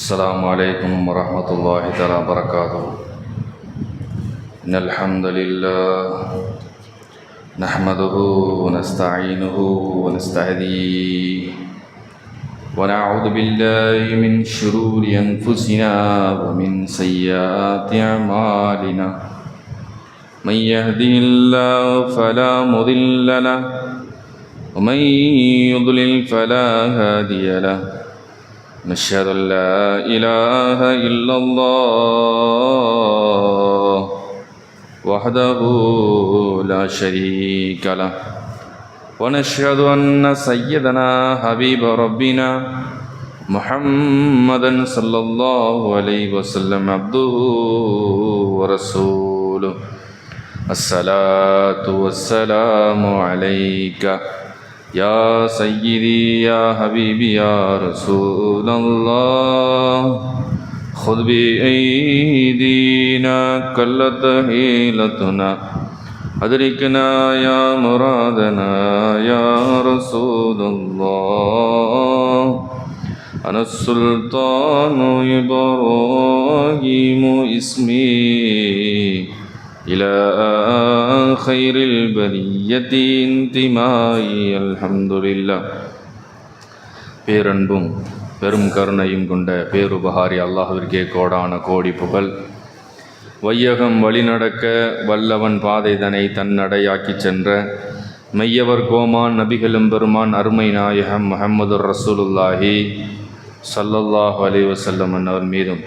السلام عليكم ورحمة الله تعالى وبركاته. إن الحمد لله نحمده ونستعينه ونستهديه ونعوذ بالله من شرور أنفسنا ومن سيئات أعمالنا. من يهده الله فلا مضل له ومن يضلل فلا هادي له. نشهد أن لا إله إلا الله وحده لا شريك له، ونشهد أن سيدنا حبيب ربنا محمدا صلى الله عليه وسلم عبده ورسوله. الصلاة والسلام عليك يا سيدي يا حبيبي يا رسول الله. خذ بأيدينا قلت حيلتنا أدركنا يا مرادنا يا رسول الله. أنا السلطان إبراهيم اسمي إلى خير البرية انتمائي الحمد لله. பேரன்பும் பெரும் கருணையும் கொண்ட பேருபகாரி அல்லாஹ்விற்கே கோடான கோடி புகழ். வையகம் வழிநடக்க வல்லவன் பாதைதனை தன்னடையாக்கி சென்ற மெய்யவர் கோமான் நபிகளும் பெருமான் அருமை நாயகம் முஹம்மது ரசூலுல்லாஹி ஸல்லல்லாஹு அலைஹி வஸல்லம் அன்னவர் மீதும்,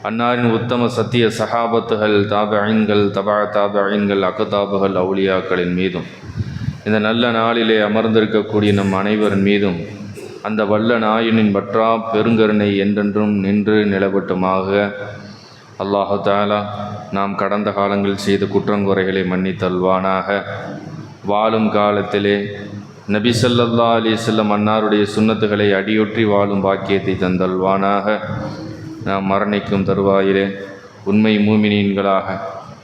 அன்னாரின் உத்தம சத்திய சஹாபத்துகள், தாபீன்கள், தாபீன்கள், அக்தாபுகள், அவுலியாக்களின் மீதும், இந்த நல்ல நாளிலே அமர்ந்திருக்கக்கூடிய நம் அனைவரின் மீதும் அந்த வல்ல நாயனின் பற்றா பெருங்கருணை என்றென்றும் நின்று நிலவட்டுமாக. அல்லாஹு தஆலா நாம் கடந்த காலங்களில் செய்த குற்றங்குறைகளை மன்னித்தல்வானாக. வாழும் காலத்திலே நபி ஸல்லல்லாஹு அலைஹி வஸல்லம் அன்னாருடைய சுன்னத்துகளை அடியொற்றி வாழும் பாக்கியத்தை தந்தல்வானாக. நாம் மரணிக்கும் தருவாயிலே உண்மை மூமினீன்களாக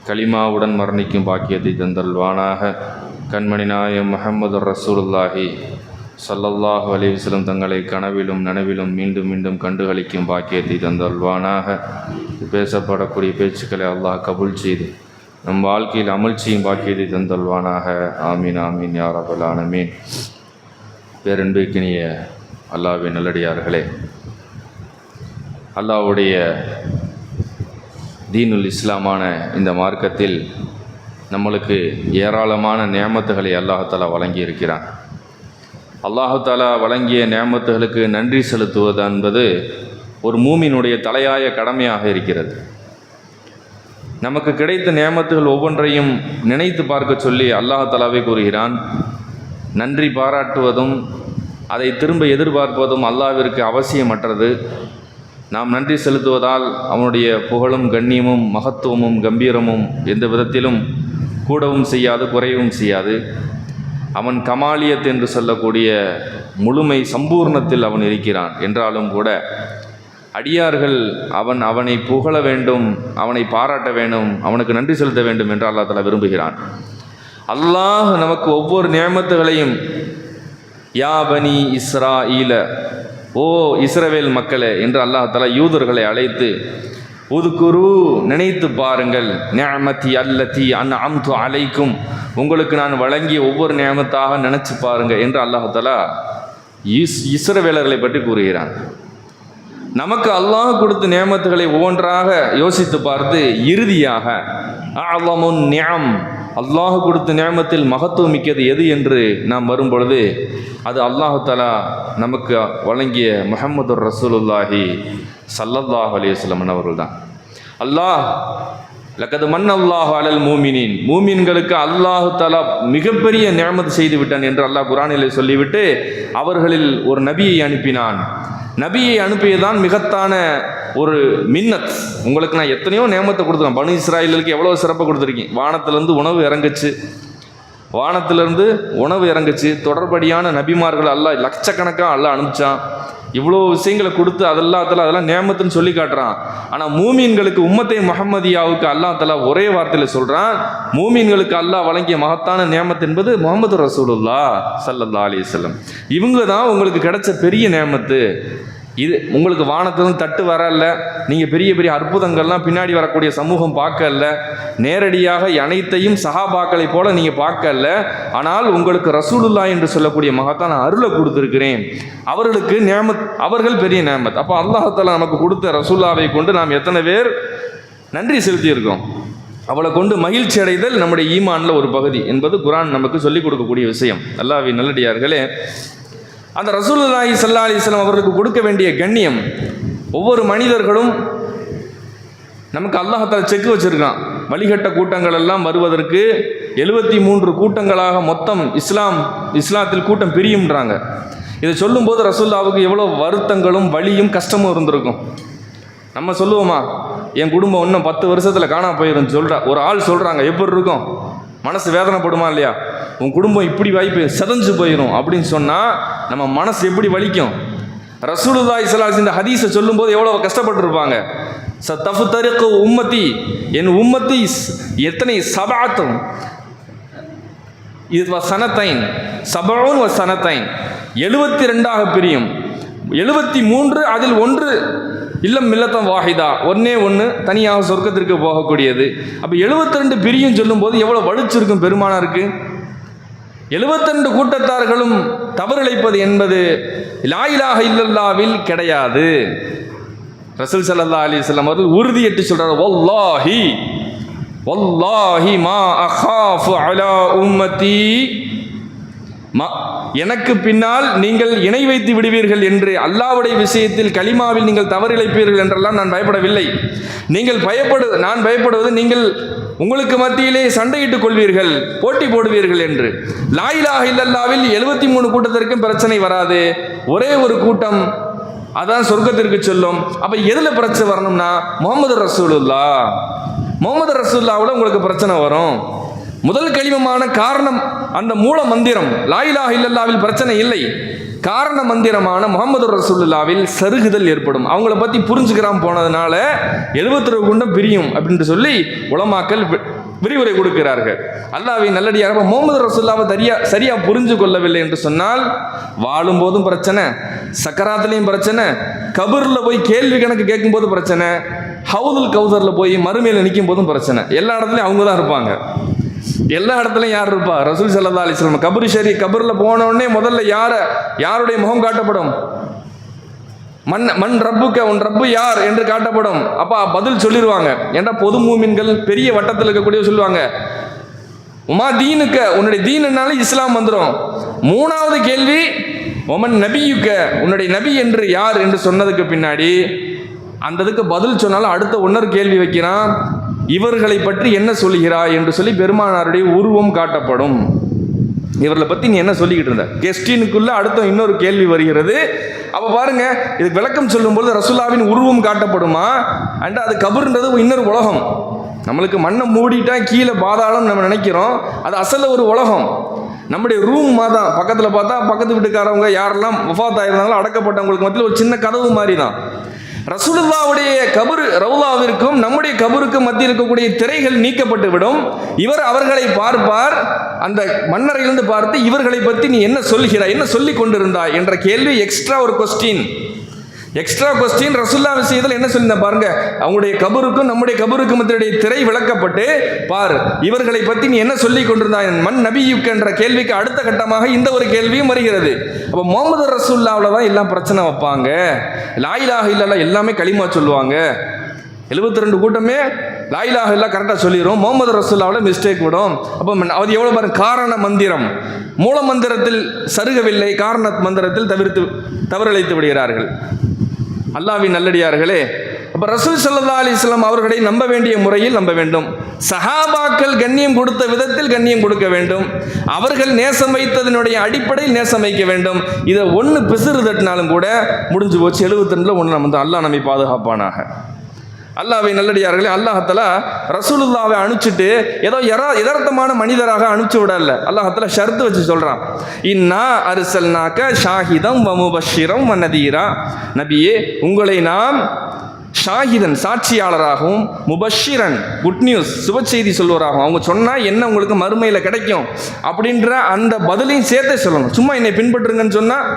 கலிமாவுடன் மரணிக்கும் பாக்கியத்தை தந்தல்வானாக. கண்மணி நாயகம் முஹம்மது ரசூலுல்லாஹி ஸல்லல்லாஹு அலைஹி வஸல்லம் தங்களை கனவிலும் நனவிலும் மீண்டும் மீண்டும் கண்டுகளிக்கும் பாக்கியத்தை தந்தல்வானாக. பேசப்படக்கூடிய பேச்சுக்களை அல்லாஹ் கபூல் செய்து நம் வாழ்க்கையில் அமல் செய்யும் பாக்கியத்தை தந்தல்வானாக. ஆமீன் ஆமீன் யா ரப்பல் ஆலமீன். பேரன்பிற்கினிய அல்லாஹ்வின் நல்லடியார்களே, அல்லாஹ்வுடைய தீனுல் இஸ்லாமான இந்த மார்க்கத்தில் நம்மளுக்கு ஏராளமான நியமத்துகளை அல்லாஹ் வழங்கி இருக்கிறான். அல்லாஹு தஆலா வழங்கிய நியமத்துகளுக்கு நன்றி செலுத்துவது என்பது ஒரு மூமினுடைய தலையாய கடமையாக இருக்கிறது. நமக்கு கிடைத்த நியமத்துகள் ஒவ்வொன்றையும் நினைத்து பார்க்க சொல்லி அல்லாஹு தஆலாவே கூறுகிறான். நன்றி பாராட்டுவதும் அதை திரும்ப எதிர்பார்ப்பதும் அல்லாஹ்விற்கு அவசியமற்றது. நாம் நன்றி செலுத்துவதால் அவனுடைய புகழும் கண்ணியமும் மகத்துவமும் கம்பீரமும் எந்த விதத்திலும் கூடவும் செய்யாது, குறையவும் செய்யாது. அவன் கமாலியத் என்று சொல்லக்கூடிய முழுமை சம்பூர்ணத்தில் அவன் இருக்கிறான். என்றாலும் கூட அடியார்கள் அவனை புகழ வேண்டும், அவனை பாராட்ட வேண்டும், அவனுக்கு நன்றி செலுத்த வேண்டும் என்று அல்லாஹ் தஆலா விரும்புகிறான். அல்லாஹ் நமக்கு ஒவ்வொரு நியமத்துகளையும் யா பனி இஸ்ராஈல, ஓ இஸ்ரவேல் மக்களே என்று அல்லாஹ் தஆலா யூதர்களை அழைத்து உதுகுரு, நினைத்து பாருங்கள், நிஅமதி அல்லதி அன்அம்து அலைக்கும், உங்களுக்கு நான் வழங்கிய ஒவ்வொரு நியமத்தாக நினைச்சு பாருங்க என்று அல்லாஹ் தஆலா இஸ்ரவேலர்களை பற்றி கூறுகிறான். நமக்கு அல்லாஹ் கொடுத்த நியமத்துகளை ஒவ்வொன்றாக யோசித்து பார்த்து இறுதியாக அஅலமுன் நிஅம், அல்லாஹ் கொடுத்த நியமத்தில் மகத்துவம் மிக்கது எது என்று நாம் வரும் பொழுது அது அல்லாஹ் தஆலா நமக்கு வழங்கிய முஹம்மது ரசூலுல்லாஹி ஸல்லல்லாஹு அலைஹி வஸல்லம் அவர்கள் தான். அல்லாஹ் லக்கது மன்னல்லாஹு அலல் மூமினீன், மூமின்களுக்கு அல்லாஹ் தஆலா மிகப்பெரிய நிஅமத் செய்து விட்டான் என்று அல்லாஹ் குர்ஆனிலே சொல்லிவிட்டு அவர்களில் ஒரு நபியை அனுப்பினான். நபியை அனுப்பியதான் மிகத்தான ஒரு மின்னத். உங்களுக்கு நான் எத்தனையோ நியமத்தை கொடுத்துருக்கேன். பனு இஸ்ராயலுக்கு எவ்வளோ சிறப்பை கொடுத்துருக்கேன். வானத்திலிருந்து உணவு இறங்குச்சு, தொடர்படியான நபிமார்கள் அல்லாஹ் லட்சக்கணக்காக அல்லாஹ் அனுப்பிச்சான். இவ்வளோ விஷயங்களை கொடுத்து அதெல்லாம் நியமத்துன்னு சொல்லி காட்டுறான். ஆனால் மூமீன்களுக்கு உம்மத்தை முஹம்மதியாவுக்கு அல்லாஹ் தஆலா ஒரே வார்த்தையில் சொல்கிறான், மூமீன்களுக்கு அல்லாஹ் வழங்கிய மகத்தான நியமத் என்பது முஹம்மது ரசூலுல்லாஹ் ஸல்லல்லாஹு அலைஹி வஸல்லம். இவங்க தான் உங்களுக்கு கிடைச்ச பெரிய நியமத்து. இது உங்களுக்கு வானத்திலிருந்து தட்டு வரல, நீங்கள் பெரிய பெரிய அற்புதங்கள்லாம் பின்னாடி வரக்கூடிய சமூகம் பார்க்கல, நேரடியாக அனைத்தையும் சஹாபாக்களை போல நீங்கள் பார்க்கல. ஆனால் உங்களுக்கு ரசூலுல்லாஹ் என்று சொல்லக்கூடிய மகத்தான அருளை கொடுத்துருக்கிறேன். அவர்களுக்கு நியாமத், அவர்கள் பெரிய நியாமத். அப்போ அல்லாஹ் தஆலா நமக்கு கொடுத்த ரசூலுல்லாவை கொண்டு நாம் எத்தனை பேர் நன்றி செலுத்தியிருக்கோம்? அவளை கொண்டு மகிழ்ச்சி அடைதல் நம்முடைய ஈமானில் ஒரு பகுதி என்பது குர்ஆன் நமக்கு சொல்லிக் கொடுக்கக்கூடிய விஷயம். அல்லாஹ்வின் நல்லடியார்களே, அந்த ரசூலுல்லாஹி ஸல்லல்லாஹு அலைஹி வஸல்லம் அவர்களுக்கு கொடுக்க வேண்டிய கண்ணியம், ஒவ்வொரு மனிதர்களும் நமக்கு அல்லாஹ் தஆலா செக் வச்சிருக்கான். வழிகட்ட கூட்டங்கள் எல்லாம் வருவதற்கு 73 கூட்டங்களாக மொத்தம் இஸ்லாத்தில் கூட்டம் பிரியும்ன்றாங்க. இதை சொல்லும்போது ரசூலுல்லாஹ்வுக்கு எவ்வளோ வருத்தங்களும் வலியும் கஷ்டமும் இருந்திருக்கும். நம்ம சொல்லுவோமா, என் குடும்பம் இன்னும் 10 வருஷத்தில் காணா போயிடும் சொல்கிறா ஒரு ஆள் சொல்கிறாங்க, எப்படி இருக்கும்? மனசு வேதனைப்படுமா இல்லையா? உன் குடும்பம் இப்படி வாய்ப்பு செதஞ்சு போயிடும் அப்படின்னு சொன்னால் நம்ம மனசு எப்படி வலிக்கும்? ரசூலுல்லாஹி ஸல்லல்லாஹு அலைஹி வஸல்லம் இந்த ஹதீஸை சொல்லும்போது எவ்வளோ கஷ்டப்பட்டுருப்பாங்க. தஃப்தரிகு உம்மத்தி, என் உம்மத்தி எத்தனை சபஅத்தும் இது சனத்தைன் சபஊன் வ சனத்தைன் 72ஆக பிரியும். 73 அதில் ஒன்று இல்லம் மில்லத்தம் வாஹிதா, ஒன்னே ஒன்று தனியாக சொர்க்கத்திற்கு போகக்கூடியது. அப்போ 72 பிரியும் சொல்லும்போது எவ்வளோ வலிச்சிருக்கும் பெருமானாருக்கு. 72 கூட்டத்தார்களும் தவறிழைப்பது என்பது லா இலாஹ இல்லல்லாஹ்வில் கிடையாது. ரசூல் ஸல்லல்லாஹு அலைஹி வஸல்லம் அவர்கள் உறுதியிட்டு சொல்றார், வல்லாஹி வல்லாஹி மா அகாஃபு அலா உம்மதி, எனக்கு பின்னால் நீங்கள் இணை வைத்து விடுவீர்கள் என்று, அல்லாஹ்வுடைய விஷயத்தில் கலிமாவில் நீங்கள் தவறிழைப்பீர்கள் என்றெல்லாம் நான் பயப்படவில்லை. நான் பயப்படுவது நீங்கள் உங்களுக்கு மத்தியிலே சண்டையிட்டுக் கொள்வீர்கள், போட்டி போடுவீர்கள் என்று. லா இலாஹ இல்லல்லாஹ்வில் 73 கூட்டத்திற்கும் பிரச்சனை வராது, ஒரே ஒரு கூட்டம் அதான் சொர்க்கத்திற்கு சொல்லும். அப்போ எதில் பிரச்சனை வரணும்னா முஹம்மது ரசூலுல்லாஹ்வுல உங்களுக்கு பிரச்சனை வரும். முதல் கலிமமான காரணம், அந்த மூல மந்திரம் லா இலாஹ இல்லல்லாஹ்வில் பிரச்சனை இல்லை. காரண மந்திரமான முஹம்மது ரசூலுல்லாஹ்வில் சருகுதல் ஏற்படும். அவங்கள பற்றி புரிஞ்சுக்கிறாம போனதுனால 72 கூட்டம் பிரியும் அப்படின்னு சொல்லி உலமாக்கள் விரிவுரை கொடுக்கிறார்கள். அல்லாஹ்வின் நல்லடியாக முஹம்மது ரசூலுல்லாஹ்வை சரியாக புரிஞ்சு கொள்ளவில்லை என்று சொன்னால் வாழும் போதும் பிரச்சனை, சக்கராத்துலேயும் பிரச்சனை, கபூரில் போய் கேள்வி கணக்கு கேட்கும்போது பிரச்சனை, ஹவுதுல் கௌசரில் போய் மறுமையில் நிற்கும் போதும் பிரச்சனை. எல்லா இடத்துலையும் அவங்க தான் இருப்பாங்க. எல்லா இடத்துலையும் யார் இருப்பா? ரசூல் ஸல்லல்லாஹு அலைஹி வஸல்லம். கபரில் போனோடனே முதல்ல யாருடைய முகம் காட்டப்படும்? மண் ரப்புக்க, உன் ரப்பு யார் என்று காட்டப்படும். அப்போ பதில் சொல்லிடுவாங்க. ஏன்னா பொது மூமின்கள் பெரிய வட்டத்தில் இருக்கக்கூடிய சொல்லுவாங்க, உமா தீனுக்க, உன்னுடைய தீனுனால இஸ்லாம் வந்துடும். 3வது கேள்வி ஒமன் நபியுக்க, உன்னுடைய நபி என்று யார் என்று சொன்னதுக்கு பின்னாடி அந்ததுக்கு பதில் சொன்னாலும் அடுத்த இன்னொரு கேள்வி வைக்கிறான், இவர்களை பற்றி என்ன சொல்கிறாய் என்று சொல்லி பெருமானாருடைய உருவம் காட்டப்படும். இவர்களை பற்றி நீ என்ன சொல்லிக்கிட்டு இருந்த கெஸ்டினுக்குள்ள அடுத்த இன்னொரு கேள்வி வருகிறது. அப்போ பாருங்க, இதுக்கு விளக்கம் சொல்லும்போது ரசூலுல்லாஹ்வின் உருவம் காட்டப்படுமா அண்ட் அது கபர்ன்றது இன்னொரு உலகம். நம்மளுக்கு மண்ணை மூடிட்டா கீழே பாதாளம் நம்ம நினைக்கிறோம், அது அசல்ல ஒரு உலகம். நம்முடைய ரூம் தான் பக்கத்தில் பார்த்தா பக்கத்து வீட்டுக்காரவங்க யாரெல்லாம் வஃபாத் ஆயிருந்தாலும் அடக்கப்பட்டவங்களுக்கு மத்தியில் ஒரு சின்ன கதவு மாதிரி தான். ரசூலுல்லாஹ்வுடைய கபர் ரவுலாவிற்கும் நம்முடைய கபருக்கும் மத்தியில் இருக்கக்கூடிய திரைகள் நீக்கப்பட்டு விடும். அவர்களை பார்ப்பார், அந்த மன்னரையிலிருந்து பார்த்து இவர்களை பற்றி நீ என்ன சொல்கிறாய், என்ன சொல்லி கொண்டிருந்தாய் என்ற கேள்வி எக்ஸ்ட்ரா ஒரு கொஸ்டின் ரசூலுல்லாஹ் விஷயத்தில் என்ன சொல்லியிருந்தா பாருங்க, அவங்களுடைய கபருக்கும் நம்முடைய கபருக்கும் மத்தியுடைய திரை விளக்கப்பட்டு பார், இவர்களை பற்றி நீ என்ன சொல்லி கொண்டிருந்தாய் மன் நபியுக்கு என்ற கேள்விக்கு அடுத்த கட்டமாக இந்த ஒரு கேள்வியும் வருகிறது. அப்போ முஹம்மது ரசூலுல்லாஹ்வுல தான் எல்லாம் பிரச்சனை வைப்பாங்க. லா இலாஹ இல்லல்லாஹ் எல்லாமே களிமா சொல்லுவாங்க. 72 கூட்டமே லா இலாஹ இல்லல்லாஹ் கரெக்டாக சொல்லிடும், முஹம்மது ரசூலுல்லாஹ்வுல மிஸ்டேக் விடும். அப்போ அது எவ்வளோ பாருங்க, காரண மந்திரம் மூல மந்திரத்தில் சருகவில்லை, காரண மந்திரத்தில் தவறிழைத்து விடுகிறார்கள். அல்லாஹ்வின் நல்லடியார்களே, அப்போ ரசூல் ஸல்லல்லாஹு அலைஹி வஸல்லம் அவர்களை நம்ப வேண்டிய முறையில் நம்ப வேண்டும். சஹாபாக்கள் கண்ணியம் கொடுத்த விதத்தில் கண்ணியம் கொடுக்க வேண்டும். அவர்கள் நேசம் வைத்ததனுடைய அடிப்படையில் நேசம் வைக்க வேண்டும். இதை ஒன்று பிசுறு தட்டினாலும் கூட முடிஞ்சு போச்சு. 72 ஒன்று நம்ம அல்லாஹ் நம்மை பாதுகாப்பானாக. அல்லாஹ்வின் நல்லடியார்களே, அல்லாஹ் தஆலா ரசூலுல்லாஹ்வை அனுப்பிச்சிட்டு ஏதோ யதார்த்தமான மனிதராக அனுப்பிச்சு விடல. அல்லாஹ் தஆலா ஷர்த்து வச்சு சொல்றான், இன்னா அர்சல்னாக ஷாஹிதம் வ முபஷ்ஷிரம் வ நதீரா. நபியே, உங்களை நாம் ஷாஹிதன் சாட்சியாளராகவும், முபஷிரன் குட் நியூஸ் சுப செய்தி சொல்வராகவும். அவங்க சொன்னால் என்ன உங்களுக்கு மறுமையில் கிடைக்கும் அப்படின்ற அந்த பதிலையும் சேர்த்தே சொல்லணும். சும்மா என்னை பின்பற்றுங்கன்னு சொன்னால்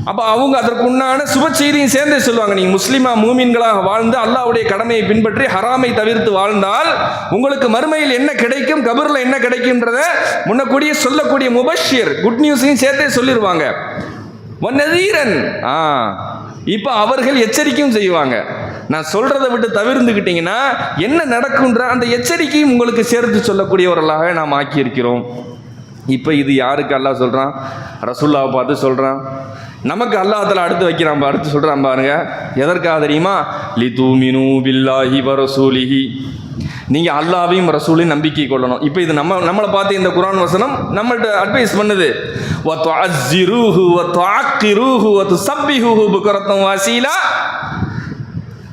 அப்போ அவங்க அதற்குண்டான சுப செய்தியும் சேர்ந்தே சொல்லுவாங்க. நீங்கள் முஸ்லீமா மூமின்களாக வாழ்ந்து அல்லாஹ்வுடைய கடமையை பின்பற்றி ஹராமை தவிர்த்து வாழ்ந்தால் உங்களுக்கு மறுமையில் என்ன கிடைக்கும், கபரில் என்ன கிடைக்கும்ன்றத முன்னக்கூடிய சொல்லக்கூடிய முபஷிர் குட் நியூஸையும் சேர்த்தே சொல்லிடுவாங்க. வன்னதீரன் இப்போ அவர்கள் எச்சரிக்கையும் செய்வாங்க. நான் சொல்றதை விட்டு தவிர்த்துக்கிட்டீங்கன்னா என்ன நடக்கும்ன்ற அந்த எச்சரிக்கையும் உங்களுக்கு சேர்த்து சொல்லக்கூடியவர்களாக நாம் ஆக்கியிருக்கிறோம். இப்போ இது யாருக்கு அல்லாஹ் சொல்கிறான்? ரசூலுல்லாஹை பார்த்து சொல்கிறான். நமக்கு அல்லாஹ் தஆலா அடுத்து வைக்கிறான், அடுத்து சொல்கிறான் பாருங்க. எதற்காக தெரியுமா? லிதுமினு பில்லாஹி வ ரசூலிஹி, நீங்கள் அல்லாஹ்வையும் ரசூலையும் நம்பிக்கை கொள்ளணும். இப்போ இது நம்மளை பார்த்து இந்த குர்ஆன் வசனம் நம்மள்ட்ட அட்வைஸ் பண்ணுது. வ துஅஸ்ஸிரூஹு வ துஅக்கிரூஹு வ துஸப்பிஹூஹு புக்ரத்தன் வஸீலா.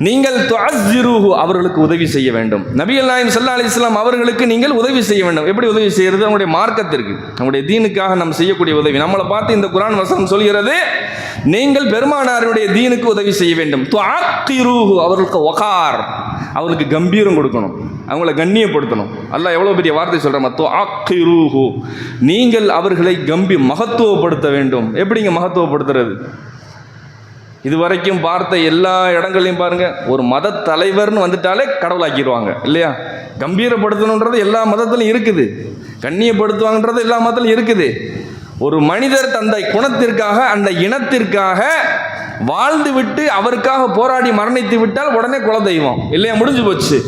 நீங்கள் துஅஸ்ஸிரூஹு அவர்களுக்கு உதவி செய்ய வேண்டும். நபிகள் நாயகம் ஸல்லல்லாஹு அலைஹி வஸல்லம் அவர்களுக்கு நீங்கள் உதவி செய்ய வேண்டும். எப்படி உதவி செய்கிறது? நம்முடைய மார்க்கத்திற்கு, நம்முடைய தீனுக்காக நம்ம செய்யக்கூடிய உதவி. நம்மளை பார்த்து இந்த குர்ஆன் வசனம் சொல்கிறது, நீங்கள் பெருமானாருடைய தீனுக்கு உதவி செய்ய வேண்டும். துஅக்கிரூஹு அவர்களுக்கு வகார், அவர்களுக்கு கம்பீரம் கொடுக்கணும், அவங்கள கண்ணியப்படுத்தணும். அல்லாஹ் எவ்வளோ பெரிய வார்த்தை சொல்கிறான், துஅக்கிரூஹு, நீங்கள் அவர்களை மகத்துவப்படுத்த வேண்டும். எப்படிங்க மகத்துவப்படுத்துறது? இதுவரைக்கும் பார்த்த எல்லா இடங்களையும் பாருங்க, ஒரு மத தலைவர்னு வந்துட்டாலே கடவுளாக்கிடுவாங்க இல்லையா? கம்பீரப்படுத்தணுன்றது எல்லா மதத்திலும் இருக்குது, கண்ணியப்படுத்துவாங்கன்றது எல்லா மதத்திலும் இருக்குது. ஒரு மனிதர் அந்த குணத்திற்காக அந்த இனத்திற்காக வாழ்ந்து விட்டு அவருக்காக போராடி மரணித்து விட்டால் உடனே குல தெய்வம் இல்லையா? முடிஞ்சு போச்சு.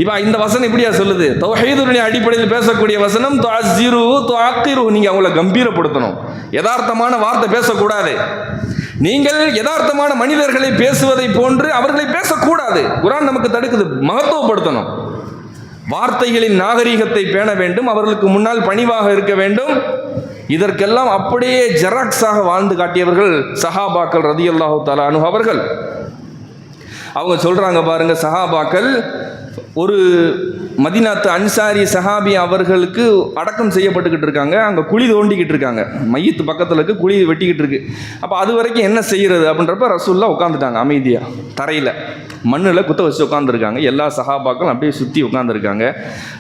இப்போ இந்த வசனம் இப்படியா சொல்லுது? தௌஹீதுடைய அடிப்படையில் பேசக்கூடிய வசனம் துஅஸ்ஸிரூஹு துஅக்கிரூஹு, நீங்கள் அவங்கள கம்பீரப்படுத்தணும். யதார்த்தமான வார்த்தை பேசக்கூடாது. நீங்கள் யதார்த்தமான மனிதர்களை பேசுவதை போன்று அவர்களை பேசக்கூடாது. குர்ஆன் நமக்கு தடுக்குது. மகத்துவப்படுத்தணும். வார்த்தைகளின் நாகரீகத்தை பேண வேண்டும், அவர்களுக்கு முன்னால் பணிவாக இருக்க வேண்டும். இதற்கெல்லாம் அப்படியே ஜெராக்ஸாக வாழ்ந்து காட்டியவர்கள் சஹாபாக்கள் ரலியல்லாஹு தஆலா அன்ஹு அவர்கள். அவங்க சொல்றாங்க பாருங்க, சஹாபாக்கள் ஒரு மதீனாத்து அன்சாரி சஹாபி அவர்களுக்கு அடக்கம் செய்யப்பட்டுக்கிட்டு இருக்காங்க. அங்கே குழி தோண்டிக்கிட்டு இருக்காங்க, மையத்து பக்கத்தில் இருக்கு, குழி வெட்டிக்கிட்டு இருக்கு. அப்போ அது வரைக்கும் என்ன செய்கிறது அப்படின்றப்ப ரசூலுல்லாஹ் உட்காந்துட்டாங்க அமைதியாக, தரையில் மண்ணில் குத்த வச்சு உட்காந்துருக்காங்க. எல்லா சஹாபாக்களும் அப்படியே சுற்றி உட்காந்துருக்காங்க.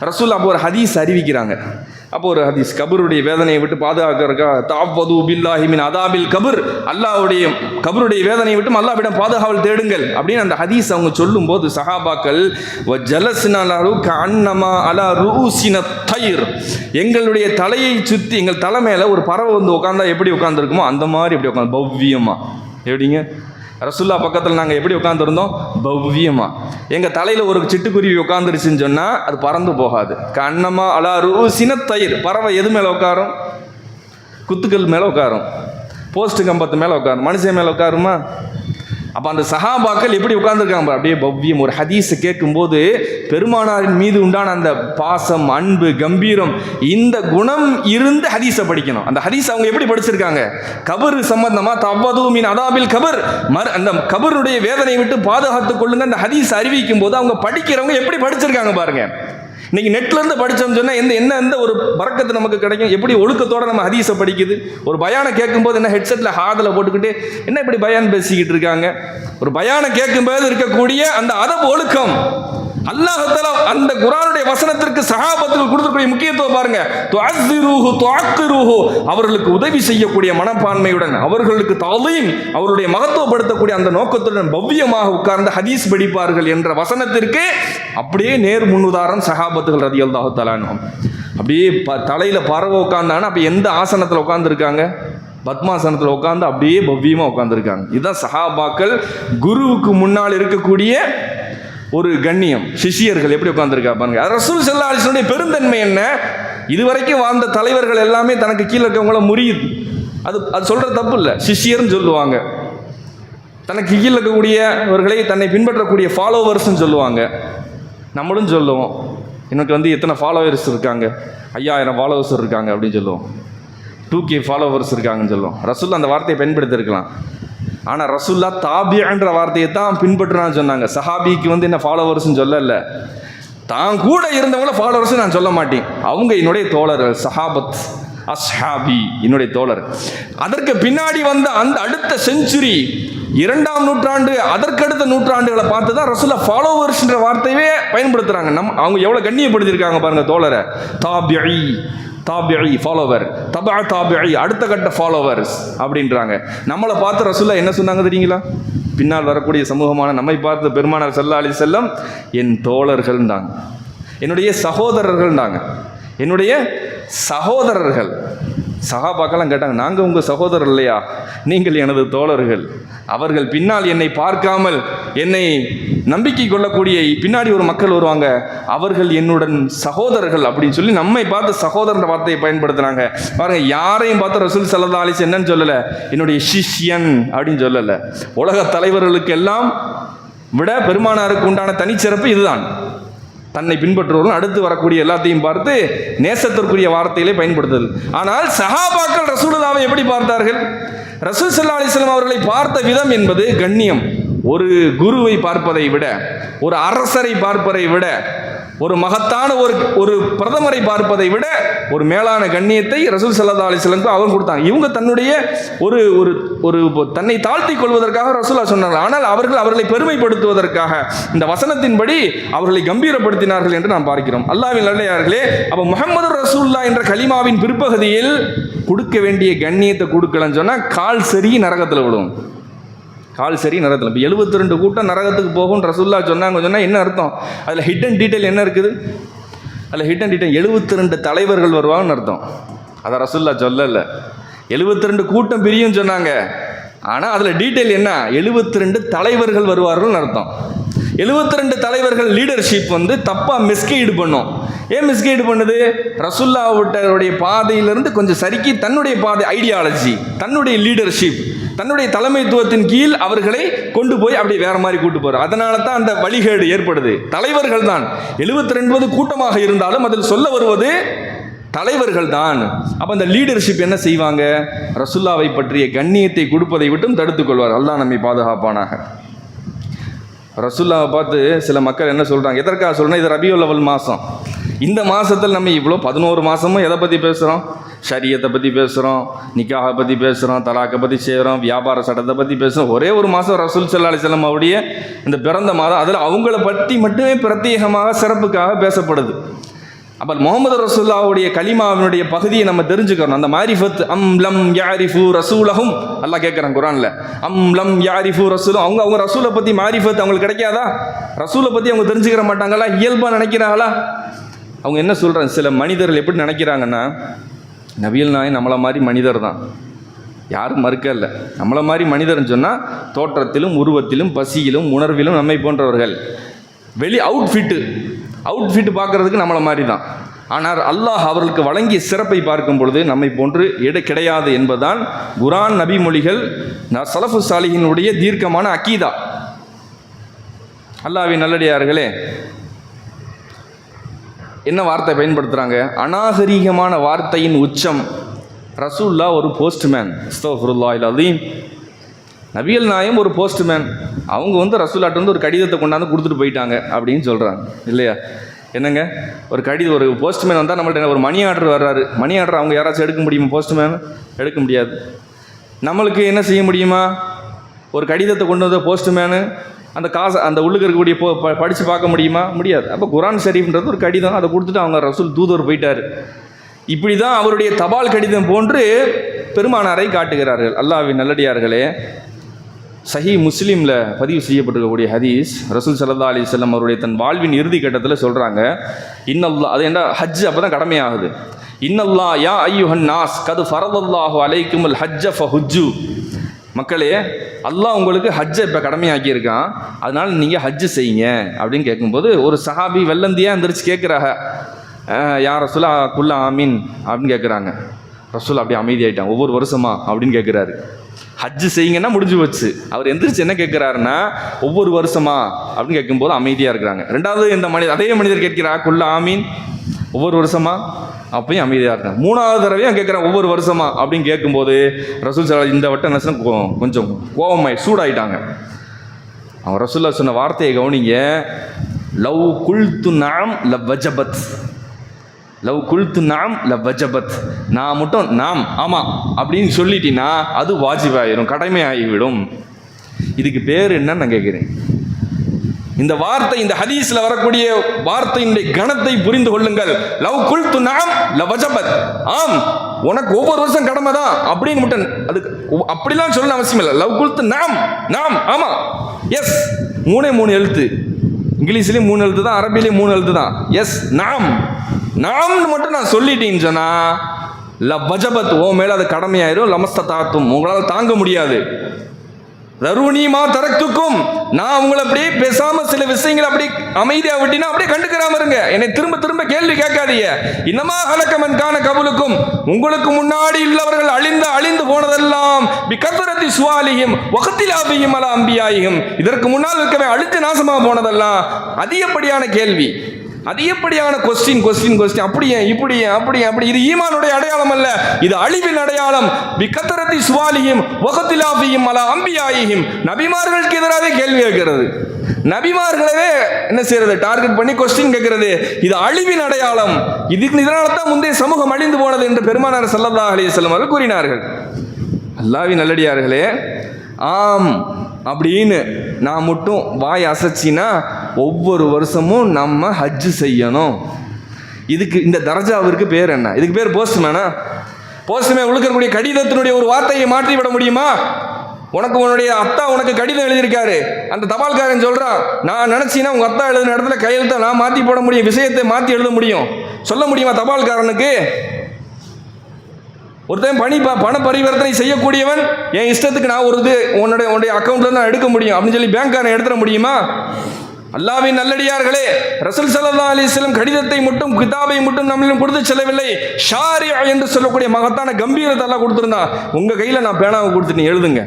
ரசூலுல்லாஹ் அப்போ ஒரு ஹதீஸ் அறிவிக்கிறாங்க. அப்போ ஒரு ஹதீஸ், கபருடைய வேதனையை விட்டு பாதுகாக்கிறக்கா, தஅவ்வது பில்லாஹி மின் அதாபில் கபர், அல்லாஹ்வுடைய கபருடைய வேதனையை விட்டு அல்லாஹ்விடம் பாதுகாவல் தேடுங்கள் அப்படின்னு அந்த ஹதீஸ் அவங்க சொல்லும்போது சஹாபாக்கள் ஜலஸ்னா லஹு கஅன்னமா அலா ரூசின தய்ர், எங்களுடைய தலையை சுற்றி எங்கள் தலை மேலே ஒரு பறவை வந்து உட்காந்தா எப்படி உட்காந்துருக்குமோ அந்த மாதிரி எப்படி உட்காந்து பவ்யமா. எப்படிங்க? ரசூலுல்லாஹ் பக்கத்தில் நாங்கள் எப்படி உட்காந்துருந்தோம்? பவ்யமா. எங்கள் தலையில் ஒரு சிட்டுக்குருவி உட்காந்துருச்சுன்னு சொன்னால் அது பறந்து போகாது. கண்ணமா அலா ரூசின தயிர், பறவை எது மேலே உட்காரும்? குத்துக்கள் மேலே உட்காரும், போஸ்ட்டு கம்பத்து மேலே உட்காரும், மனுஷன் மேலே உட்காருமா? அப்போ அந்த சஹாபாக்கள் எப்படி உட்கார்ந்துருக்காங்க அப்படியே பவ்யம். ஒரு ஹதீஸை கேட்கும்போது பெருமானாரின் மீது உண்டான அந்த பாசம், அன்பு, கம்பீரம், இந்த குணம் இருந்து ஹதீஸை படிக்கணும். அந்த ஹதீஸ் அவங்க எப்படி படிச்சிருக்காங்க? கபர் சம்பந்தமா தஅவ்வது மின் அதாபில் கபர், அந்த கபருடைய வேதனை விட்டு பாதுகாத்துக் கொள்ளுங்க அந்த ஹதீஸ் அறிவிக்கும் போது அவங்க படிக்கிறவங்க எப்படி படிச்சிருக்காங்க பாருங்க. இன்னைக்கு நெட்லேருந்து படித்தோம்னு சொன்னால் எந்த ஒரு பறக்கத்து நமக்கு கிடைக்கும்? எப்படி ஒழுக்கத்தோடு நம்ம ஹதீஸை படிக்குது? ஒரு பயானை கேட்கும்போது என்ன ஹெட்செட்டில் ஹாதில் போட்டுக்கிட்டு என்ன இப்படி பயான் பேசிக்கிட்டு இருக்காங்க? ஒரு பயானை கேட்கும்போது இருக்கக்கூடிய அந்த அதப் ஒழுக்கம், அல்லாஹ் தஆலா அந்த குர்ஆனுடைய வசனத்திற்கு சஹாபாத்துக்கு கொடுக்கக்கூடிய முக்கியத்துவம் பாருங்க. துஅஸ்ஸிரூஹு துஅக்கிரூஹு, அவர்களுக்கு உதவி செய்யக்கூடிய மனப்பான்மையுடன், அவர்களுக்கு தஅலீம், அவருடைய மகத்துவப்படுத்தக்கூடிய அந்த நோக்கத்துடன் பவ்யமாக உட்கார்ந்து ஹதீஸ் படிப்பார்கள் என்ற வசனத்திற்கு அப்படியே நேர் முன்னுதாரணம் சஹாபாத்துகள் ரலியல்லாஹு தஆலா அன்ஹும். அப்படியே தலையில் பறவை உட்கார்ந்தாங்கன்னா அப்போ எந்த ஆசனத்தில் உட்கார்ந்துருக்காங்க? பத்மாசனத்தில் உட்கார்ந்து அப்படியே பவ்யமாக உட்கார்ந்துருக்காங்க. இதுதான் சஹாபாக்கள் குருவுக்கு முன்னால் இருக்கக்கூடிய ஒரு கண்ணியம். சிஷியர்கள் எப்படி உட்கார்ந்துருக்கா பாருங்க. ரசூல் ஸல்லல்லாஹு அலைஹி வஸல்லம் பெருந்தன்மை என்ன? இதுவரைக்கும் வாழ்ந்த தலைவர்கள் எல்லாமே தனக்கு கீழே இருக்கவங்கள முரீத், அது சொல்கிற தப்பு இல்லை, சிஷியர்னு சொல்லுவாங்க. தனக்கு கீழே இருக்கக்கூடியவர்களை தன்னை பின்பற்றக்கூடிய ஃபாலோவர்ஸ்ன்னு சொல்லுவாங்க. நம்மளும் சொல்லுவோம், எனக்கு எத்தனை ஃபாலோவர்ஸ் இருக்காங்க? 5000 ஃபாலோவர்ஸ் இருக்காங்க அப்படின்னு சொல்லுவோம். 2K ஃபாலோவர்ஸ் இருக்காங்கன்னு சொல்லுவோம். ரசூல் அந்த வார்த்தையை பயன்படுத்தியிருக்கலாம். ஆனால் ரசூல்லா தாபியன்ற வார்த்தையை தான் பின்பற்றுனான்னு சொன்னாங்க. சஹாபிக்கு என்ன ஃபாலோவர்ஸ்ன்னு சொல்லலை, தான் கூட இருந்தவங்கள ஃபாலோவர்ஸ் நான் சொல்ல மாட்டேன், அவங்க என்னுடைய தோழர்கள், சஹாபத் அஸ்ஹாபி என்னுடைய தோழர். அதற்கு பின்னாடி வந்த அந்த அடுத்த செஞ்சுரி 2ஆம் நூற்றாண்டு அதற்கடுத்த நூற்றாண்டுகளை பார்த்து தான் ரசூலா ஃபாலோவர்ஸ்ன்ற வார்த்தையே பயன்படுத்துகிறாங்க. அவங்க எவ்வளோ கண்ணியப்படுத்தியிருக்காங்க பாருங்கள் தோழரை. தாபிஇ தாபிஇ ஃபாலோவர், தபா தாபிஇ அடுத்த கட்ட ஃபாலோவர்ஸ் அப்படின்றாங்க. நம்மளை பார்த்து ரசூலா என்ன சொன்னாங்க தெரியுங்களா? பின்னால் வரக்கூடிய சமூகமான நம்மை பார்த்து பெருமானார் ஸல்லல்லாஹு அலைஹி வஸல்லம் என் தோழர்கள்ன்றாங்க, என்னுடைய சகோதரர்கள்ன்றாங்க, என்னுடைய சகோதரர்கள். சஹாபாக்கெல்லாம் கேட்டாங்க, நாங்கள் உங்கள் சகோதரர் இல்லையா? நீங்கள் எனது தோழர்கள். அவர்கள் பின்னால் என்னை பார்க்காமல் என்னை நம்பிக்கை கொள்ளக்கூடிய பின்னாடி ஒரு மக்கள் வருவாங்க, அவர்கள் என்னுடன் சகோதரர்கள் அப்படின்னு சொல்லி நம்மை பார்த்து சகோதரன்ற வார்த்தையை பயன்படுத்துகிறாங்க. பாருங்க, யாரையும் பார்த்து ரசூல் ஸல்லல்லாஹு அலைஹி வஸல்லம் என்னன்னு சொல்லலை, என்னுடைய சிஷ்யன் அப்படின்னு சொல்லலை. உலக தலைவர்களுக்கு எல்லாம் விட பெருமானாருக்கு உண்டான தனிச்சிறப்பு இதுதான். தன்னை பின்பற்றுவர்கள் அடுத்து வரக்கூடிய எல்லாத்தையும் பார்த்து நேசத்திற்குரிய வார்த்தையிலே பயன்படுத்துது. ஆனால் சஹாபாக்கள் ரசூலுல்லாஹ்வை எப்படி பார்த்தார்கள்? ரசூல் ஸல்லல்லாஹு அலைஹி வஸல்லம் அவர்களை பார்த்த விதம் என்பது கண்ணியம். ஒரு குருவை பார்ப்பதை விட, ஒரு அரசரை பார்ப்பதை விட, ஒரு மகத்தான ஒரு பிரதமரை பார்ப்பதை விட ஒரு மேலான கண்ணியத்தை ரசூல் ஸல்லல்லாஹு அலைஹி வஸல்லம் அவங்க கொடுத்தாங்க. இவங்க தன்னுடைய ஒரு ஒரு தன்னை தாழ்த்தி கொள்வதற்காக ரசூலுல்லாஹ் சொன்னார்கள். ஆனால் அவர்களை பெருமைப்படுத்துவதற்காக இந்த வசனத்தின்படி அவர்களை கம்பீரப்படுத்தினார்கள் என்று நாம் பார்க்கிறோம். அல்லாஹ்வின் நல்லடியார்களே, அப்போ முஹம்மது ரசூலுல்லாஹ் என்ற கலிமாவின் பிற்பகுதியில் கொடுக்க வேண்டிய கண்ணியத்தை கொடுக்கலன்னு சொன்னால் கால் சரி நரகத்தில் விடும். கால் சரி நரகத்தில். இப்போ 72 கூட்டம் நரகத்துக்கு போகும் ரசூலுல்லாஹ் சொன்னாங்க. என்ன அர்த்தம்? அதில் ஹிடன் டீட்டெயில் என்ன இருக்குது? அதில் ஹிடன் டீட்டெயில் 72 தலைவர்கள் வருவாங்கன்னு அர்த்தம். அதை ரசூலுல்லாஹ் சொல்லலை. 72 கூட்டம் பிரியும் சொன்னாங்க. ஆனால் அதில் டீட்டெயில் என்ன? 72 தலைவர்கள் வருவார்கள்னு அர்த்தம். 72 தலைவர்கள் லீடர்ஷிப் தப்பாக மிஸ்கைடு பண்ணும். ஏன் மிஸ்கைடு பண்ணுது? ரசூலுல்லாஹ்வுடைய பாதையிலிருந்து கொஞ்சம் சறுக்கி தன்னுடைய பாதை, ஐடியாலஜி, தன்னுடைய லீடர்ஷிப், தன்னுடைய தலைமைத்துவத்தின் கீழ் அவர்களை கொண்டு போய் அப்படி வேற மாதிரி கூட்டு போகிறார். அதனால தான் அந்த வழிகேடு ஏற்படுது. தலைவர்கள் தான் 72 கூட்டமாக இருந்தாலும் அதில் சொல்ல வருவது தலைவர்கள் தான். அப்போ அந்த லீடர்ஷிப் என்ன செய்வாங்க? ரசூலுல்லாஹ்வை பற்றிய கண்ணியத்தை கொடுப்பதை விட்டும் தடுத்துக் கொள்வார். அல்லாஹ் நம்மை பாதுகாப்பானாக. ரசூலுல்லாஹ்வை பார்த்து சில மக்கள் என்ன சொல்கிறாங்க? எதற்காக சொல்கிறேன்னா, இது ரபியுல் அவல் மாதம். இந்த மாதத்தில் நம்ம இவ்வளோ 11 மாதமும் எதை பற்றி பேசுகிறோம்? ஷரியத்தை பற்றி பேசுகிறோம், நிக்காஹை பற்றி பேசுகிறோம், தலாக்கை பற்றி செய்கிறோம், வியாபார சட்டத்தை பற்றி பேசுகிறோம். ஒரே ஒரு மாதம் ரசூல் ஸல்லல்லாஹு அலைஹி வஸல்லம் அவருடைய இந்த பிறந்த மாதம், அதில் அவங்கள பற்றி மட்டுமே பிரத்யேகமாக சிறப்புக்காக பேசப்படுது. அப்போ முஹம்மது ரசூலுல்லாஹ்வுடைய கலிமாவினுடைய பகுதியை நம்ம தெரிஞ்சுக்கிறோம். அந்த மாரிஃபத் லம் யாரிஃபு ரசூலஹும் அல்லாஹ் கேட்குறான் குர்ஆனில். லம் யாரிஃபு ரசூலும், அவங்க ரசூலை பற்றி மாரிஃபத் அவங்களுக்கு கிடைக்காதா? ரசூலை பற்றி அவங்க தெரிஞ்சுக்கிற மாட்டாங்களா? இயல்பாக நினைக்கிறாங்களா? அவங்க என்ன சொல்கிறாங்க? சில மனிதர்கள் எப்படி நினைக்கிறாங்கன்னா, நபிகள் நாயகம் நம்மளை மாதிரி மனிதர் தான், யாரும் மறுக்க இல்லை, நம்மளை மாதிரி மனிதர்னு சொன்னால் தோற்றத்திலும் உருவத்திலும் பசியிலும் உணர்விலும் நம்மை போன்றவர்கள். அவுட்ஃபிட்டு பார்க்குறதுக்கு நம்மளை மாதிரி தான். ஆனால் அல்லாஹ் அவர்களுக்கு வழங்கிய சிறப்பை பார்க்கும் பொழுது நம்மை போன்று கிடையாது என்பதுதான் குர்ஆன், நபி மொழிகள், ஸலஃபு ஸாலிஹீனுடைய தீர்க்கமான அக்கீதா. அல்லாஹ்வின் நல்லடியார்களே, என்ன வார்த்தை பயன்படுத்துகிறாங்க? அநாகரீகமான வார்த்தையின் உச்சம். ரசூலுல்லாஹ் ஒரு போஸ்ட்மேன். அஸ்தக்ஃபிருல்லாஹில் அஸீம். நபிகள் நாயகம் ஒரு போஸ்ட்மேன். அவங்க ரசூலுல்லாஹ்ட்ட ஒரு கடிதத்தை கொண்டாந்து கொடுத்துட்டு போயிட்டாங்க அப்படின்னு சொல்கிறாங்க இல்லையா? என்னங்க, ஒரு ஒரு போஸ்ட்மேன் வந்தால் நம்மள்ட்ட ஒரு மணி ஆர்டர் வர்றாரு. மணி ஆர்டர் அவங்க யாராச்சும் எடுக்க முடியுமா? போஸ்ட்மேன் எடுக்க முடியாது. நம்மளுக்கு என்ன செய்ய முடியுமா? ஒரு கடிதத்தை கொண்டு வந்த போஸ்ட்மேனு அந்த காசை அந்த உள்ளுக்கு இருக்கக்கூடிய படித்து பார்க்க முடியுமா? முடியாது. அப்போ குர்ஆன் ஷரீஃப்ன்றது ஒரு கடிதம், அதை கொடுத்துட்டு அவங்க ரசூல் தூதர் போயிட்டார். இப்படி தான் அவருடைய தபால் கடிதம் போன்று பெருமானாரை காட்டுகிறார்கள். அல்லாஹ்வின் நல்லடியார்களே, சஹீஹ் முஸ்லீமில் பதிவு செய்யப்பட்டிருக்கக்கூடிய ஹதீஸ், ரசூல் ஸல்லல்லாஹு அலைஹி வஸல்லம் அவருடைய தன் வாழ்வின் இறுதி கட்டத்தில் சொல்கிறாங்க, இன்னல்லாஹ், அது என்ன ஹஜ் அப்போ தான் கடமையாகுது. இன்னல்லாஹ் யா ஐயுஹன் நாஸ் கது ஃபரதல்லாஹு அலைக்குமுல் ஹஜ்ஜ ஃபஹுஜ்ஜு. மக்களே, அல்லாஹ் உங்களுக்கு ஹஜ்ஜை இப்போ கடமையாக்கியிருக்கான், அதனால் நீங்கள் ஹஜ்ஜு செய்யுங்க அப்படின்னு கேட்கும்போது ஒரு சஹாபி வெள்ளந்தியாக எந்திரிச்சு கேட்குறாங்க, யார் ரசூலா குல்ல ஆமீன் அப்படின்னு கேட்குறாங்க. ரசூல் அப்படி அமைதியாயிட்டான். ஒவ்வொரு வருஷமா அப்படின்னு கேட்குறாரு. ஹஜ்ஜு செய்யுங்கன்னா முடிஞ்சு வச்சு. அவர் எந்திரிச்சு என்ன கேட்குறாருன்னா, ஒவ்வொரு வருஷமா அப்படின்னு கேட்கும்போது அமைதியாக இருக்கிறாங்க. ரெண்டாவது இந்த அதே மனிதர் கேட்கிறார், குல்ல ஆமீன், ஒவ்வொரு வருஷமா, அப்பயும் அமைதியாக இருக்காங்க. 3வது தடவையும் கேட்குறேன், ஒவ்வொரு வருஷமா அப்படின்னு கேட்கும்போது ரசூல் ஸல்லல்லாஹு இந்த வட்டம் என்ன கொஞ்சம் கோபமாய் சூடாயிட்டாங்க. அவன் ரசூலுல்லாஹ் சொன்ன வார்த்தையை கவனிங்க, லவ் குல்து நாம் லவஜபத், லவ் குல்து நாம் லவஜபத், நான் மட்டும் நாம் ஆமாம் அப்படின்னு சொல்லிட்டீங்கன்னா அது வாஜிபாயிரும், கடமை ஆகிவிடும். இதுக்கு பேர் என்னன்னு நான் கேட்குறேன். இந்த வார்த்தை, இந்த ஹதீஸ்ல வரக்கூடிய வார்த்தையினுடைய கணத்தை புரிந்து கொள்ளுங்கள். லவ் குல்து நஅம் லவஜபத், ஆம் உனக்கு ஒவ்வொரு வருஷம் கடமை தான் அப்படின்னு மட்டும் அதுக்கு அப்படிலாம் சொல்ல அவசியம் இல்லை. லவ் குல்து நஅம், நாம் ஆமா, எஸ், 3 எழுத்து. இங்கிலீஷ்லேயும் 3 எழுத்து தான், அரபிலையும் 3 எழுத்து தான். எஸ் நாம், நாம்னு மட்டும் நான் சொல்லிட்டேன்னு சொன்னா லவஜபத், ஓ மேல அது கடமையாயிரும். லமஸ்ததாத்தும், உங்களால் தாங்க முடியாது. தருணீமா தரக்குக்கும், நான் உங்களை அப்படியே பேசாம சில விஷயங்களை அப்படி அமைதியா விட்டினா அப்படியே கண்டுக்கிறாம இருங்க. என்னை திரும்ப திரும்ப கேள்வி கேட்காதீங்க. இன்னமா ஹலக்கமன் கான கபுலுக்கும், உங்களுக்கு முன்னாடி உள்ளவர்கள் அழிந்து போனதெல்லாம் பிகத்ரத்தி சுவாலிஹிம் வகத்திலாபிஹிம் அலா அம்பியாயிஹிம், இதற்கு முன்னால் இருக்கவே அழித்து நாசமா போனதெல்லாம் அதிகப்படியான கேள்வி, அதிகப்படியான கொஸ்டின். அப்படியே இப்படியே அப்படி. இது ஈமானுடைய அடையாளம் அல்ல, இது அழிவின் அடையாளம். பிகத்ரத்தி சுவாலிஹிம் வகத்திலாபிஹிம் அலா அம்பியாயிஹிம், நபிமார்களுக்கு எதிராக கேள்வி கேட்கிறது, நபிமார்களவே என்ன செய்யறது, டார்கெட் பண்ணி கொஸ்டின் கேட்கிறது. இது அழிவின் அடையாளம். இதனால தான் முந்தைய சமூகம் அழிந்து போனது என்று பெருமானார் ஸல்லல்லாஹு அலைஹி வஸல்லம் அவர்கள் கூறினார்கள். அல்லாஹ்வின் நல்லடியார்களே, ஆம் அப்படின்னு நான் மட்டும் வாய் அசைச்சினா ஒவ்வொரு வருஷமும் நம்ம ஹஜ்ஜு செய்யணும். இதுக்கு இந்த தரஜாவிற்கு பேர் என்ன? இதுக்கு பேர் போஸ்ட்மேனா? போஸ்ட்மேன் உழுக்கக்கூடிய கடிதத்தினுடைய ஒரு வார்த்தையை மாற்றி விட முடியுமா? உன்னுடைய அத்தா உனக்கு கடிதம் எழுதியிருக்காரு, அந்த தபால்காரன் சொல்றான், நான் நினைச்சினா உங்க அத்தா எழுதின இடத்துல கையெழுத்தை நான் மாற்றி போட முடியும், விஷயத்தை மாற்றி எழுத முடியும், சொல்ல முடியுமா தபால்காரனுக்கு? ஒருத்தன் பண பரிவர்த்தனை செய்யக்கூடியவன் என் இஷ்டத்துக்கு நான் உன்னுடைய அக்கௌண்ட்ல நான் எடுக்க முடியும் அப்படின்னு சொல்லி பேங்க்காரன் எடுத்துட முடியுமா? அல்லாஹ்வின் நல்லடியார்களே, ரசூல் ஸல்லல்லாஹு அலைஹி வஸல்லம் கடிதத்தை மட்டும், கிதாபை மட்டும் நம்மளும் கொடுத்து செல்லவில்லை. ஷாரிஅ என்று சொல்லக்கூடிய மகத்தான கம்பீரத்தை அல்லாஹ் கொடுத்திருந்தான். உங்க கையில நான் பேனாவை கொடுத்து நீ எழுதுங்க.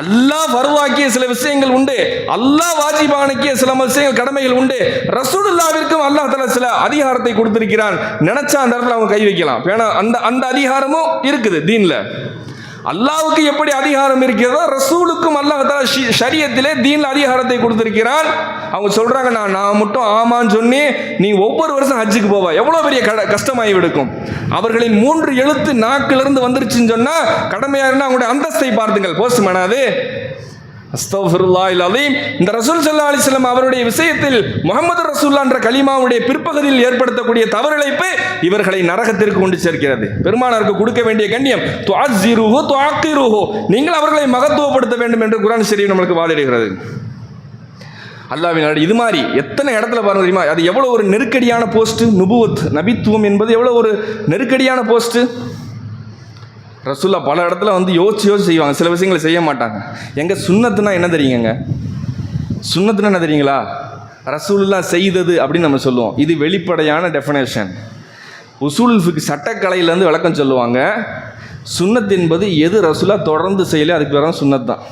அல்லாஹ் ஃபர்வாக்கிய சில விஷயங்கள் உண்டு, அல்லாஹ் வாஜிபானக்கிய சில விஷயங்கள், கடமைகள் உண்டு. ரசூலுல்லாஹ்விற்கும் அல்லாஹ் தஆலா சில அதிகாரத்தை கொடுத்திருக்கிறான். நினைச்சா அந்த இடத்துல அவங்க கை வைக்கலாம். பேனா அந்த அதிகாரமும் இருக்குது தீன்ல. அல்லாஹ்வுக்கு எப்படி அதிகாரம் இருக்கிறதோ ரசூலுக்கும் அல்லாஹ் தஆலா ஷரியத்திலே தீன்ல அதிகாரத்தை கொடுத்திருக்கிறான். அவங்க சொல்றாங்க, நான் மட்டும் ஆமான்னு சொன்னி நீ ஒவ்வொரு வருஷம் ஹஜ்ஜுக்கு போவா, எவ்வளவு பெரிய கஷ்டமாகி விடுக்கும். அவர்களின் 3 எழுத்து நாக்கிலிருந்து வந்துருச்சுன்னு சொன்னா கடமையா இருந்தா அவங்களுடைய அந்தஸ்தை பார்த்துங்கள். போஸ்ட்மேனாது அஸ்தக்ஃபிருல்லாஹில் அலீம். இந்த ரசூல் ஸல்லல்லாஹு அலைஹி வஸல்லம் அவருடைய விஷயத்தில் முஹம்மது ரசூலுல்லாஹ் என்ற கலிமாவுடைய பிற்பகுதியில் ஏற்படுத்தக்கூடிய தவறிழைப்பு இவர்களை நரகத்திற்கு கொண்டு சேர்க்கிறது. பெருமானாருக்கு கொடுக்க வேண்டிய கண்ணியம் துஅஸ்ஸிருஹு துஅக்கிருஹு, நீங்கள் அவர்களை மகத்துவப்படுத்த வேண்டும் என்று குர்ஆன் ஷரீஃப் நமக்கு வாதிடுகிறது. அல்லாஹ்வின் இது மாதிரி எத்தனை இடத்துல பாருங்க தெரியுமா? அது எவ்வளவு ஒரு நெருக்கடியான போஸ்ட். நுபுவத், நபித்துவம் என்பது எவ்வளவு ஒரு நெருக்கடியான போஸ்ட். ரசூல்லா பல இடத்துல யோசிச்சு செய்வாங்க, சில விஷயங்களை செய்ய மாட்டாங்க. எங்க சுன்னத்துனா என்ன தெரியுங்க? சுன்னத்துனா என்ன தெரியுங்களா? ரசூலுல்லாஹ் செய்தது அப்படின்னு நம்ம சொல்லுவோம். இது வெளிப்படையான டெஃபினேஷன். உசூல் ஃபிக் சட்டக்கலையிலேருந்து விளக்கம் சொல்லுவாங்க. சுன்னத் என்பது எது ரசூலுல்லாஹ் தொடர்ந்து செய்யலையோ அதுக்கு பேர் சுன்னத் தான்.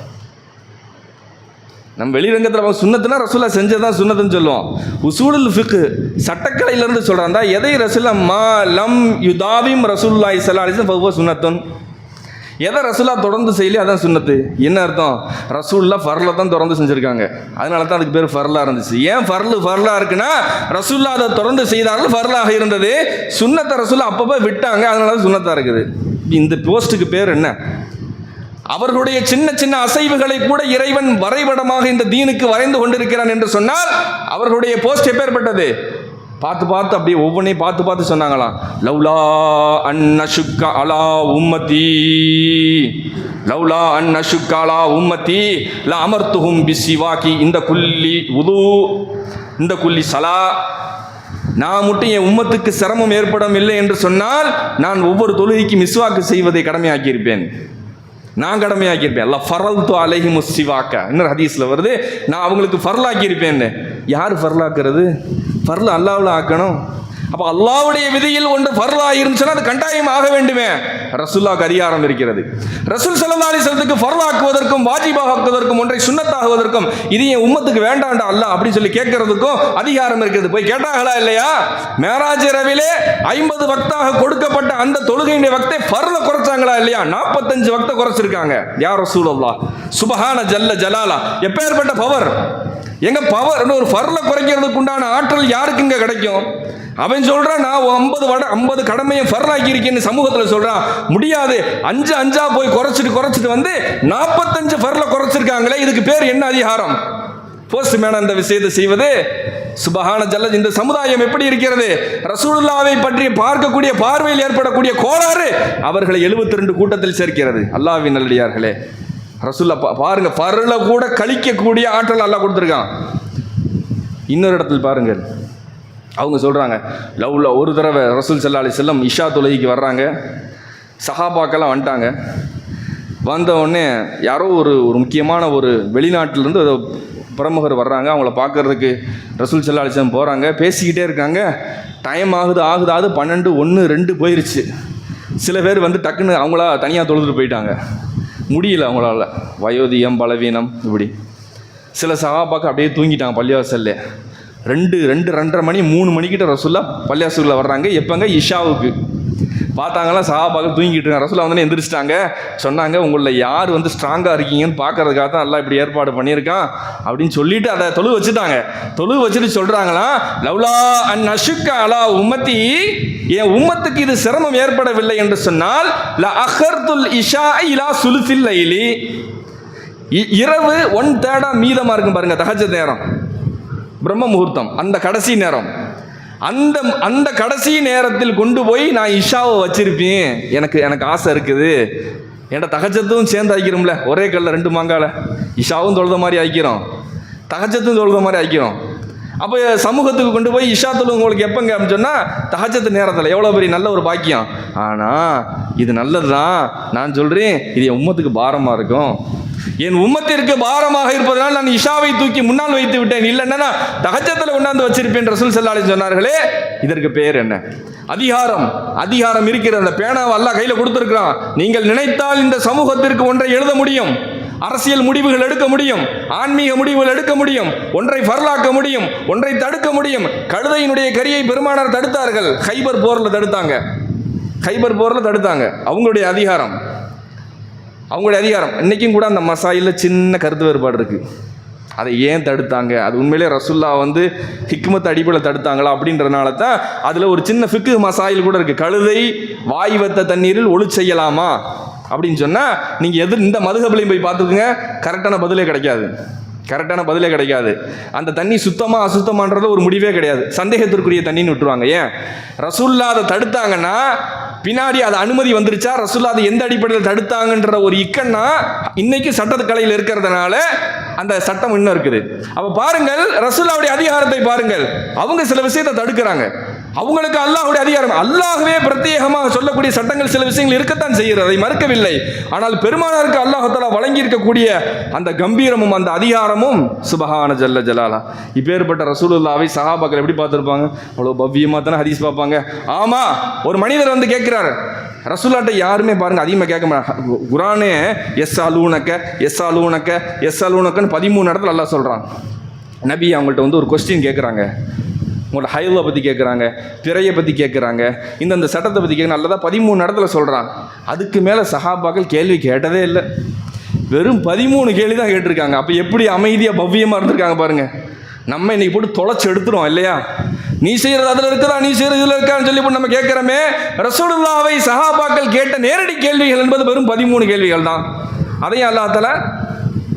நம்ம வெளிரங்கத்தில் சுன்னத்துனா ரசூலுல்லாஹ் செஞ்சதான் சுன்னத்துன்னு சொல்லுவோம். உசூலுல் ஃபிக் சட்டக்கலையிலேருந்து சொல்கிறாங்க, எதை ரசூலுல்லாஹ் மா லம் யுதாவிம் ரசூலுல்லாஹி ஸல்லல்லாஹு அலைஹி வஸல்லம் ஃபஹுவ சுன்னத்துன், எதை ரசூலுல்லாஹ் தொடர்ந்து செய்யலையோ அதான் சுன்னத்து. என்ன அர்த்தம்? ரசூலுல்லாஹ் ஃபர்ல தான் தொடர்ந்து செஞ்சுருக்காங்க, அதனால தான் அதுக்கு பேர் ஃபர்லாக இருந்துச்சு. ஏன் ஃபர்லாக இருக்குன்னா ரசூலுல்லாஹ் அதை தொடர்ந்து செய்தார்கள், ஃபர்லாக இருந்தது. சுன்னத்தை ரசூலுல்லாஹ் அப்பப்போ விட்டாங்க, அதனால தான் சுன்னத்தாக இருக்குது. இந்த போஸ்ட்டுக்கு பேர் என்ன? அவர்களுடைய சின்ன சின்ன அசைவுகளை கூட இறைவன் வரைபடமாக இந்த தீனுக்கு வரைந்து கொண்டிருக்கிறான் என்று சொன்னால் அவர்களுடைய போஸ்ட் எப்பேற்பட்டது? பார்த்து அப்படியே ஒவ்வொன்றையும் பார்த்து சொன்னாங்களாம். லவ்லா அன்னஷுக்க அலா உம்மதி, லவ்லா அன்னஷுக்க அலா உம்மதி லா அமர்த்துஹும் பிஸ்ஸிவாகி இந்த குல்லி உது இந்த குல்லி சலா. நான் மட்டும் என் உம்மத்துக்கு சிரமம் ஏற்படும் இல்லை என்று சொன்னால் நான் ஒவ்வொரு தொழுகைக்கு மிஸ்வாக்கு செய்வதை கடமையாக்கியிருப்பேன், நான் கடமையாக்கியிருப்பேன். அல்லா ஃபரல்து அலைஹிமு ஸிவாக்க, இன்னொரு ஹதீஸ்ல வருது, நான் அவங்களுக்கு ஃபர்லாக்கி இருப்பேன்னு. யார் ஃபர்லாக்குறது? ஃபர்ல் அல்லாஹ்வுல ஆக்கணும். அப்போ அல்லாஹ்வுடைய விதியில் ஒன்று ஃபர்லாக இருந்துச்சுன்னா அது கட்டாயம் ஆக வேண்டுமே. ரசூலுல்லாஹ்வுக்கு அதிகாரம் இருக்கிறது. ரசூல் ஸல்லல்லாஹு அலைஹி வஸல்லத்துக்கு ஃபர்லாக்குவதற்கும் வாஜிபாக்குவதற்கும் ஒன்றை சுன்னத்தாகுவதற்கும் இது என் உம்மத்துக்கு வேண்டாண்டா அல்லாஹ் அப்படின்னு சொல்லி கேட்கறதுக்கும் அதிகாரம் இருக்கிறது. போய் கேட்டாங்களா இல்லையா? மேராஜ் இரவிலே 50 வக்தாக கொடுக்கப்பட்ட அந்த தொழுகையுடைய வக்தை ஃபர்ல குறைச்சாங்களா இல்லையா? 45 வக்தை குறைச்சிருக்காங்க. யா ரசூலுல்லாஹ் சுப்ஹான ஜல்ல ஜலாலா, எப்பேற்பட்ட பவர்! எங்க பவர் ஒரு ஃபர்ல குறைக்கிறதுக்கு உண்டான ஆற்றல் யாருக்கு இங்க கிடைக்கும்? அவன் சொல்றான் நான் 50 கடமையை ஃபர்லாக்கி இருக்கேன்னு சமூகத்தில் சொல்றான். முடியாது, 5 போய் குறைச்சிட்டு வந்து 45 ஃபர்ல குறைச்சிருக்காங்களே, இதுக்கு பேர் என்ன அதிகாரம்? போஸ்ட் மேன் அந்த விஷயத்தை செய்வது. சுபஹான ஜல்ல. இந்த சமுதாயம் எப்படி இருக்கிறது? ரசூலுல்லாவை பற்றி பார்க்கக்கூடிய பார்வையில் ஏற்படக்கூடிய கோளாறு அவர்களை 72 கூட்டத்தில் சேர்க்கிறது. அல்லாஹ்வின் நல்லடியார்களே, ரசூலுல்லா பாருங்க, ஃபர்ல கூட கழிக்கக்கூடிய ஆற்றல் அல்லாஹ் கொடுத்துருக்கான். இன்னொரு இடத்தில் பாருங்கள், அவங்க சொல்றாங்க, லவ்ல ஒரு தடவை ரசூல் ஸல்லல்லாஹு அலைஹி வஸல்லம் இஷா தொழுகைக்கு வர்றாங்க. சஹாபாக்கெல்லாம் வந்துட்டாங்க. வந்த உடனே யாரோ ஒரு முக்கியமான ஒரு வெளிநாட்டிலேருந்து பிரமுகர் வர்றாங்க. அவங்கள பார்க்கறதுக்கு ரசூல் ஸல்லல்லாஹு அலைஹி வஸல்லம் போகிறாங்க. பேசிக்கிட்டே இருக்காங்க. டைம் ஆகுது 12, 1, 2 போயிடுச்சு. சில பேர் வந்து டக்குன்னு அவங்களா தனியாக தொழுதுட்டு போயிட்டாங்க. முடியல அவங்களால, வயோதிகம், பலவீனம், இப்படி. சில சஹாபாக்கு அப்படியே தூங்கிட்டாங்க பள்ளிவாசல்ல. 2:30 மணி 3 மணிக்கிட்ட ரசூல்லா பள்ளிவாசல்ல வர்றாங்க. எப்போங்க? இஷாவுக்கு. பார்த்தாங்களாம் சஹாபாக்கள் தூங்கிட்டு இருக்காங்க. ரசூலுல்லாஹ் வந்து எந்திரிச்சிட்டாங்க. சொன்னாங்க, உங்களில் யார் வந்து ஸ்ட்ராங்காக இருக்கீங்கன்னு பார்க்கறதுக்காக தான் எல்லாம் இப்படி ஏற்பாடு பண்ணியிருக்கான் அப்படின்னு சொல்லிட்டு அதை தொழு வச்சுட்டாங்க. தொழு வச்சுட்டு சொல்கிறாங்களாம், லவ்லா அன் அஷுக்க அலா உம்மத்தி, என் உம்மத்துக்கு இது சிரமம் ஏற்படவில்லை என்று சொன்னால் ல அஹர்துல் இஷா இலா சுலுசில் லைலி, இரவு 1/3 மீதமாக இருக்கும் பாருங்க, தஹஜ்ஜுத் நேரம், பிரம்ம முகூர்த்தம், அந்த கடைசி நேரம், அந்த கடைசி நேரத்தில் கொண்டு போய் நான் இஷாவை வச்சிருப்பேன். எனக்கு ஆசை இருக்குது. ஏன்னா தஹஜ்ஜத்தும் சேர்ந்து ஆக்கிரோம்ல, ஒரே கல்ல 2 மாங்கால. இஷாவும் தொழுத மாதிரி ஆக்கிறோம், தஹஜ்ஜத்தும் தொழுத மாதிரி ஆக்கிறோம். அப்போ சமூகத்துக்கு கொண்டு போய் இஷா தொழு உங்களுக்கு எப்போங்க அப்படின்னு சொன்னால் தஹஜ்ஜத் நேரத்தில். எவ்வளோ பெரிய நல்ல ஒரு பாக்கியம். ஆனால் இது நல்லது தான், நான் சொல்கிறேன், இது என் உம்மத்துக்கு பாரமாக இருக்கும். என் உம்மத்திற்கு பாரமாக இருப்பதனால் நான் இஷாவை தூக்கி முன்னால் வைத்து விட்டேன். இல்லைன்னா தஹஜ்ஜத்தில் கொண்டாந்து வச்சிருப்பேன் ரசூல் ஸல்லல்லாஹு அலைஹி சொன்னார்களே. இதற்கு பேர் என்ன? அதிகாரம் இருக்கிற அந்த பேனாவை அல்லாஹ் கையில் கொடுத்துருக்கிறான். நீங்கள் நினைத்தால் இந்த சமூகத்திற்கு ஒன்றை எழுத முடியும், அரசியல் முடிவுகள் எடுக்க முடியும், ஆன்மீக முடிவுகள் எடுக்க முடியும், ஒன்றை ஃபர்லாக்க முடியும், ஒன்றை தடுக்க முடியும். கழுதையினுடைய கரியை பெருமானார் தடுத்தார்கள், கைபர் போரில் தடுத்தாங்க. அவங்களுடைய அதிகாரம். இன்றைக்கும் கூட அந்த மசாயில் சின்ன கருத்து வேறுபாடு இருக்குது. அதை ஏன் தடுத்தாங்க? அது உண்மையிலே ரசூல்லா வந்து ஹிக்மத் அடிப்படையில் தடுத்தாங்களா அப்படின்றனால தான் அதில் ஒரு சின்ன ஃபிக்கு மசாயில் கூட இருக்குது. கழுதை வாய் வைத்த தண்ணீரில் ஒளி செய்யலாமா அப்படின்னு சொன்னால் நீங்கள் இந்த மதுஹப்லையும் போய் பார்த்துக்குங்க, கரெக்டான பதிலே கிடைக்காது. அந்த தண்ணி சுத்தமாக அசுத்தமானது ஒரு முடிவே கிடையாது, சந்தேகத்திற்குரிய தண்ணின்னு விட்டுருவாங்க. ஏன்? ரசூல்லா அதை தடுத்தாங்கன்னா பின்னாடி அது அனுமதி வந்துருச்சா, ரசூல்லா அதை எந்த அடிப்படையில் தடுத்தாங்கன்ற ஒரு இக்கன்னா இன்னைக்கு சட்டக்கலையில் இருக்கிறதுனால அந்த சட்டம் இன்னும் இருக்குது. அப்போ பாருங்கள், ரசூல்லாவுடைய அதிகாரத்தை பாருங்கள். அவங்க சில விஷயத்தை தடுக்கிறாங்க, அவங்களுக்கு அல்லாஹ்வுடைய அதிகாரம், அல்லாஹ்வே பிரத்யேகமாக சொல்லக்கூடிய சட்டங்கள் சில விஷயங்கள் இருக்கத்தான் செய்கிறது, அதை மறுக்கவில்லை. ஆனால் பெருமானாருக்கு அல்லாஹ் தஆலா வழங்கி இருக்கக்கூடிய அந்த கம்பீரமும் அந்த அதிகாரமும் சுபஹான ஜல்ல ஜலாலா. இப்பேற்பட்ட ரசூலுல்லாவை சஹாபாக்கள் எப்படி பார்த்துருப்பாங்க? அவ்வளோ பவ்யமாக தானே ஹதீஸ் பார்ப்பாங்க. ஆமாம், ஒரு மனிதர் வந்து கேட்குறாரு ரசூலுல்லாஹ்ட்ட, யாருமே பாருங்க அதிகமாக கேட்க மாட்டாங்க. குர்ஆனே எஸ் அலூனக்கன்னு 13 இடத்துல அல்லாஹ் சொல்கிறான். நபி அவங்கள்ட்ட வந்து ஒரு கொஸ்டின் கேட்குறாங்க, உங்களோட ஹைவை பற்றி கேட்குறாங்க, பிறையை பற்றி கேட்குறாங்க, இந்த சட்டத்தை பற்றி கேட்குறாங்க. நல்லதா 13 இடத்துல சொல்கிறான். அதுக்கு மேலே சஹாபாக்கள் கேள்வி கேட்டதே இல்லை, வெறும் 13 கேள்வி தான் கேட்டிருக்காங்க. அப்போ எப்படி அமைதியாக பவ்யமாக இருந்திருக்காங்க பாருங்கள். நம்ம இன்னைக்கு போட்டு தொலைச்சி எடுத்துரும் இல்லையா? நீ செய்கிறது அதில் இருக்குதா, நீ செய்கிறது இதில் இருக்கான்னு சொல்லி போட்டு நம்ம கேட்குறோமே. ரசூலுல்லாவை சஹாபாக்கள் கேட்ட நேரடி கேள்விகள் என்பது வெறும் 13 கேள்விகள் தான். அதையும் அல்லாஹ் தஆலா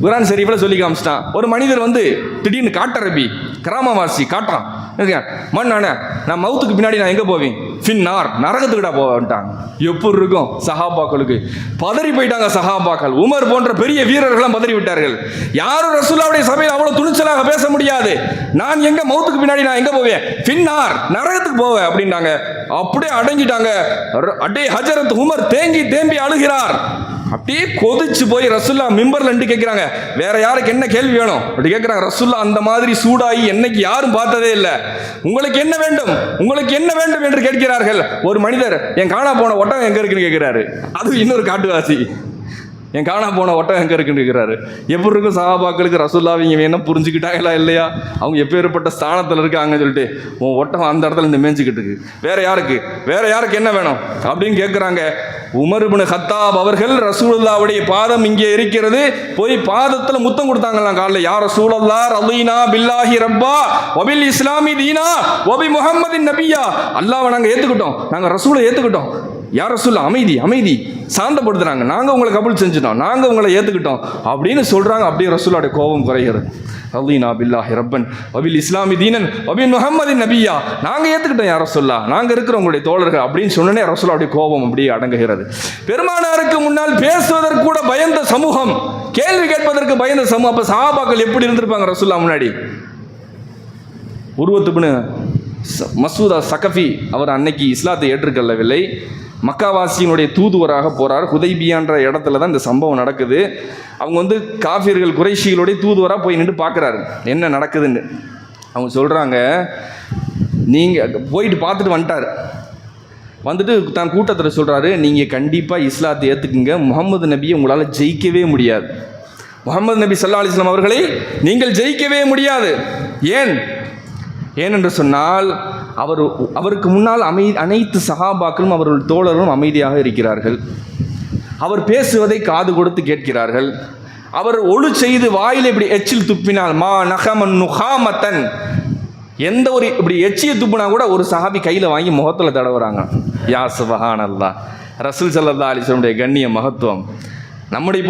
குர்ஆன் ஷரீஃபில் சொல்லி காமிச்சிட்டான். ஒரு மனிதர் வந்து திடீர்னு காட்டரபி கிராமவாசி காட்டுறான், மண்ணானே நான் மவுத்துக்கு பின்னாடி நான் எங்கே போவேன்? ஃபின்னார், நரகத்துக்கிட்டா போவேன்ட்டாங்க. எப்படி இருக்கும் சஹாபாக்களுக்கு? பதறி போயிட்டாங்க சஹாபாக்கள். உமர் போன்ற பெரிய வீரர்களும் பதறி விட்டார்கள். யாரும் ரசூலுல்லாஹ்வுடைய சபையில் அவ்வளோ துணிச்சலாக பேச முடியாது. நான் எங்கே மவுத்துக்கு பின்னாடி நான் எங்கே போவேன்? ஃபின்னார், நரகத்துக்கு போவேன் அப்படின்னாங்க. அப்படியே அடங்கிட்டாங்க. அடே ஹஜரத் உமர் தேம்பி அழுகிறார். அப்படியே கொதிச்சு போய் ரசூல்லா மிம்பர்ல நின்று கேட்கிறாங்க, வேற யாருக்கு என்ன கேள்வி வேணும் அப்படி கேட்கிறாங்க. ரசூல்லா அந்த மாதிரி சூடாகி என்னைக்கு யாரும் பார்த்ததே இல்லை. உங்களுக்கு என்ன வேண்டும் என்று கேட்கிறார்கள். ஒரு மனிதர், என் காணா போன ஒட்டகம் எங்க இருக்குன்னு கேட்கிறாரு. அது இன்னொரு காட்டுவாசி, என் காணா போன ஒட்டகம் எங்கே இருக்குன்னு இருக்கிறாரு. எப்படி இருக்கும் சஹாபாக்களுக்கு? ரசூலுல்லாஹ் இவங்க என்ன புரிஞ்சுக்கிட்டாங்களா இல்லையா? அவங்க எப்பேற்பட்ட ஸ்தானத்தில் இருக்காங்கன்னு சொல்லிட்டு, உன் ஒட்டகம் அந்த இடத்துல இந்த மேய்ஞ்சிக்கிட்டு இருக்கு, வேற யாருக்கு என்ன வேணும் அப்படின்னு கேட்குறாங்க. உமர் இப்னு கத்தாப் அவர்கள் ரசூலுல்லாஹ்வுடைய பாதம் இங்கே இருக்கிறது, போய் பாதத்துல முத்தம் கொடுத்தாங்களாம் காலைல. யா ரசூலல்லாஹ் ரலீனா பில்லாஹி ரப்பா வபில் இஸ்லாமி தீனா வபி முஹம்மதின் நபியா. அல்லாஹ்வை நாங்க ஏத்துக்கிட்டோம், நாங்க ரசூலை ஏத்துக்கிட்டோம். யா ரசூலுல்லாஹ் அமைதி அமைதி, சாந்தப்படுத்துறாங்க. நாங்க உங்களை கபூல் செஞ்சுட்டோம், நாங்க உங்களை ஏத்துக்கிட்டோம் அப்படின்னு சொல்றாங்க. அப்படியே ரசூலுடைய கோபம் குறைகிறது. ரலீனா பில்லாஹி ரப்பன் வபில் இஸ்லாமி தீனன் வபி முஹம்மதின் நபியா, நாங்க ஏத்துக்கிட்டோம் யா ரசூலுல்லாஹ், நாங்க இருக்கிற உங்களுடைய தோழர்கள் அப்படின்னு சொன்னனே ரசூலுடைய கோபம் அப்படியே அடங்குகிறது. பெருமானாருக்கு முன்னால் பேசுவதற்கு கூட பயந்த சமூகம், கேள்வி கேட்பதற்கு பயந்த சமூகம். அப்ப சஹாபாக்கள் எப்படி இருந்திருப்பாங்க ரசூலுல்லாஹ் முன்னாடி? உருவத்துக்குன்னு மசூதா சகஃபி அவர் அன்னைக்கு இஸ்லாத்தை ஏற்றுக்கொள்ளவில்லை, மக்காவாசியினுடைய தூதுவராக போகிறார். ஹுதைபியான்ற இடத்துல தான் இந்த சம்பவம் நடக்குது. அவங்க வந்து காஃபிர்கள் குறைஷிகளுடைய தூதுவராக போய் நின்று பார்க்குறாரு என்ன நடக்குதுன்னு. அவங்க சொல்கிறாங்க, நீங்கள் போயிட்டு பார்த்துட்டு வந்துட்டார். வந்துட்டு தான் கூட்டத்தில் சொல்கிறாரு, நீங்கள் கண்டிப்பாக இஸ்லாத்தை ஏற்றுக்குங்க, முகமது நபியை உங்களால் ஜெயிக்கவே முடியாது. முகமது நபி ஸல்லல்லாஹு அலைஹி வஸல்லம் அவர்களை நீங்கள் ஜெயிக்கவே முடியாது. ஏனென்று சொன்னால் அவருக்கு முன்னால் அனைத்து சஹாபாக்களும் அவர்கள் தோழர்களும் அமைதியாக இருக்கிறார்கள். அவர் பேசுவதை காது கொடுத்து கேட்கிறார்கள். அவர் ஒழு செய்து வாயில் இப்படி எச்சில் துப்பினால் மா நகமன் நுகாமத்தன், எந்த ஒரு இப்படி எச்சியை துப்புனா கூட ஒரு சஹாபி கையில் வாங்கி முகத்தில் தடவுறாங்க. யா சுப்ஹானல்லாஹ், ரசூல் ஸல்லல்லாஹு அலைஹி வஸல்லம் கண்ணிய மகத்துவம். நம்மை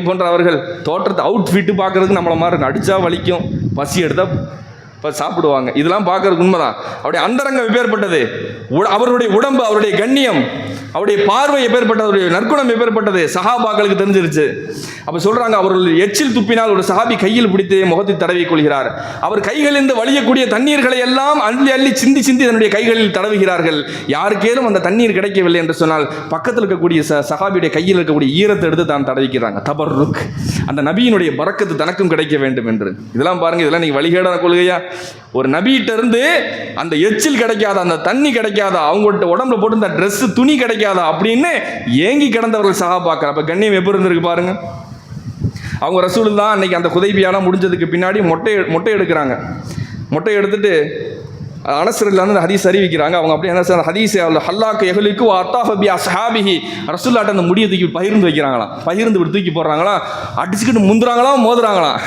போன்ற அவர்கள் தோற்றத்தை அவுட்ஃபிட்டு பார்க்கறதுக்கு நம்மளை மாதிரி அடித்தா வலிக்கும், பசி எடுத்தால் இப்போ சாப்பிடுவாங்க. இதெல்லாம் பார்க்கறதுக்கு உண்மைதான். அவருடைய அந்தரங்கம் எப்பேற்பட்டது, அவருடைய உடம்பு, அவருடைய கண்ணியம், அவருடைய பார்வை எப்பேற்பட்டது, அவருடைய நற்குணம் எப்பேற்பட்டது சஹாபாக்களுக்கு தெரிஞ்சிருச்சு. அப்போ சொல்கிறாங்க, அவர்கள் எச்சில் துப்பினால் ஒரு சஹாபி கையில் பிடித்து முகத்தை தடவி கொள்கிறார். அவர் கைகளிலிருந்து வழியக்கூடிய தண்ணீர்களை எல்லாம் அள்ளி அள்ளி சிந்தி சிந்தி தன்னுடைய கைகளில் தடவுகிறார்கள். யாருக்கேனும் அந்த தண்ணீர் கிடைக்கவில்லை என்று சொன்னால் பக்கத்தில் இருக்கக்கூடிய சஹாபியுடைய கையில் இருக்கக்கூடிய ஈரத்தை எடுத்து தான் தடவிக்கிறாங்க. தபர்ருக், அந்த நபியினுடைய பரக்கத்து தனக்கும் கிடைக்க வேண்டும் என்று. இதெல்லாம் பாருங்கள், இதெல்லாம் நீங்கள் வழிகேடான கொள்கையா? ஒரு நபியிட்ட இருந்து அந்த எச்சில் கிடைக்காதா, அந்த தண்ணி கிடைக்காதா, அவங்கள்ட்ட உடம்புல போட்டு இந்த ட்ரெஸ் துணி கிடைக்காதா அப்படின்னு ஏங்கி கிடந்தவர்கள் சஹாபாக்கள். அப்போ கண்ணியம் எப்படி இருந்திருக்கு பாருங்க. அவங்க ரசூலுல்லாஹ் அன்னைக்கு அந்த ஹுதைபியாலாம் முடிஞ்சதுக்கு பின்னாடி மொட்டை எடுக்கிறாங்க. மொட்டை எடுத்துட்டு அனஸ்ரில் வந்து ஹதீஸ் அறிவிக்கிறாங்க. அவங்க அப்படியே என்ன சார் ஹதீஸ் ஹல்லாக்கு எஹலுக்கு அத்தாஃபபி அஸ்ஹாபிஹி, ரசூலுல்லாஹ்ட்ட அந்த முடியை தூக்கி பகிர்ந்து வைக்கிறாங்களாம். பகிர்ந்து இப்படி தூக்கி போடுறாங்களாம், அடிச்சுக்கிட்டு முந்துறாங்களாம், மோதுறாங்களாம்.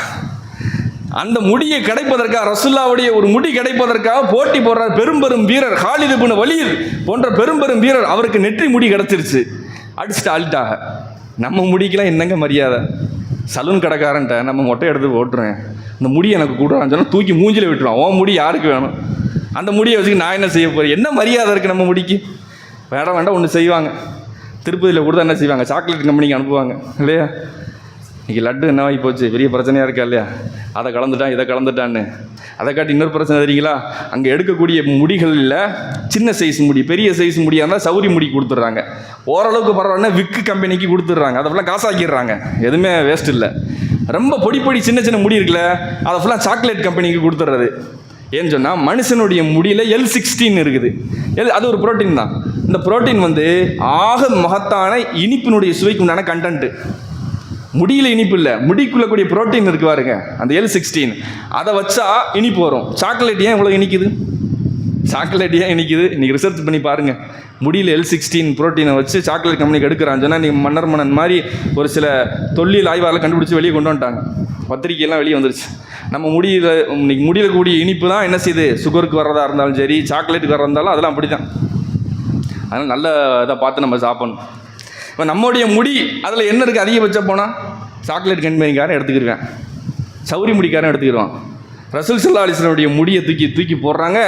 அந்த முடியை கிடைப்பதற்காக, ரசூலுல்லாஹ்வுடைய ஒரு முடி கிடைப்பதற்காக போட்டி போடுறார் பெரும் வீரர் காலித் இப்னு வலீத் போன்ற பெரும் வீரர். அவருக்கு நெற்றி முடி கிடச்சிருச்சு, அடிச்சுட்டு ஆள்ட்டாக. நம்ம முடிக்கெல்லாம் என்னங்க மரியாதை? சலூன் கடைக்காரன்ட்ட நம்ம மொட்டை எடுத்து ஓட்டுறேன், இந்த முடி எனக்கு கூடுறான்னு சொன்னால் தூக்கி மூஞ்சில் விட்டுருவான். உன் முடி யாருக்கு வேணும்? அந்த முடியை வச்சுக்க நான் என்ன செய்ய போகிறேன்? என்ன மரியாதை இருக்குது நம்ம முடிக்கு? வேண்டாம் ஒன்று செய்வாங்க, திருப்பதியில் கொடுத்தா என்ன செய்வாங்க, சாக்லேட் கம்பெனிக்கு அனுப்புவாங்க இல்லையா? இன்றைக்கி லட்டு என்ன ஆகி போச்சு, பெரிய பிரச்சனையாக இருக்கா இல்லையா? அதை கலந்துட்டான் இதை கலந்துட்டான்னு. அதை காட்டி இன்னொரு பிரச்சனை தெரியுங்களா? அங்கே எடுக்கக்கூடிய முடிகளில் சின்ன சைஸ் முடி, பெரிய சைஸ் முடியாக இருந்தால் சௌரி முடி கொடுத்துட்றாங்க. ஓரளவுக்கு பரவாயில்ல விக்கு கம்பெனிக்கு கொடுத்துட்றாங்க. அதை ஃபுல்லாக காசாக்கிடுறாங்க, எதுவுமே வேஸ்ட் இல்லை. ரொம்ப பொடி சின்ன முடி இருக்குல்ல, அதை ஃபுல்லாக சாக்லேட் கம்பெனிக்கு கொடுத்துட்றது. ஏன்னு சொன்னால் மனுஷனுடைய முடியில் L16 இருக்குது. அது ஒரு புரோட்டீன் தான். இந்த புரோட்டீன் வந்து ஆக மகத்தான இனிப்பினுடைய சுவைக்கு உண்டான கண்டென்ட்டு. முடியில் இனிப்பு இல்லை, முடிக்குள்ள கூடிய புரோட்டீன் இருக்கு பாருங்க, அந்த L16, அதை வச்சா இனிப்பு வரும். சாக்லேட் ஏன் இவ்வளோ இனிக்குது? இன்றைக்கி ரிசர்ச் பண்ணி பாருங்கள். முடியில் L16 புரோட்டீனை வச்சு சாக்லேட் கம்பெனிக்கு எடுக்கிறான்னு சொன்னால் நீங்கள் மன்னர் மாதிரி ஒரு சில தொல்லியல் ஆய்வாளர்கள் கண்டுபிடிச்சி வெளியே கொண்டு வந்துட்டாங்க. பத்திரிக்கையெல்லாம் வெளியே வந்துருச்சு. நம்ம முடியில் கூடிய இனிப்பு தான் என்ன செய்யுது, சுகருக்கு வர்றதா இருந்தாலும் சரி, சாக்லேட்டுக்கு வர்றதா இருந்தாலும் அதெல்லாம் அப்படி தான். அதனால் நல்ல இதை பார்த்து நம்ம சாப்பிடணும். இப்போ நம்முடைய முடி அதில் என்ன இருக்குது, அதிகபட்சம் போனால் சாக்லேட் கம்பெனிக்காரன் எடுத்துக்கிருவேன், சௌரி முடிக்காரன் எடுத்துக்கிடுவான். ரசூல் ஸல்லல்லாஹு அலைஹி வஸல்லம் முடியை தூக்கி போடுறாங்க.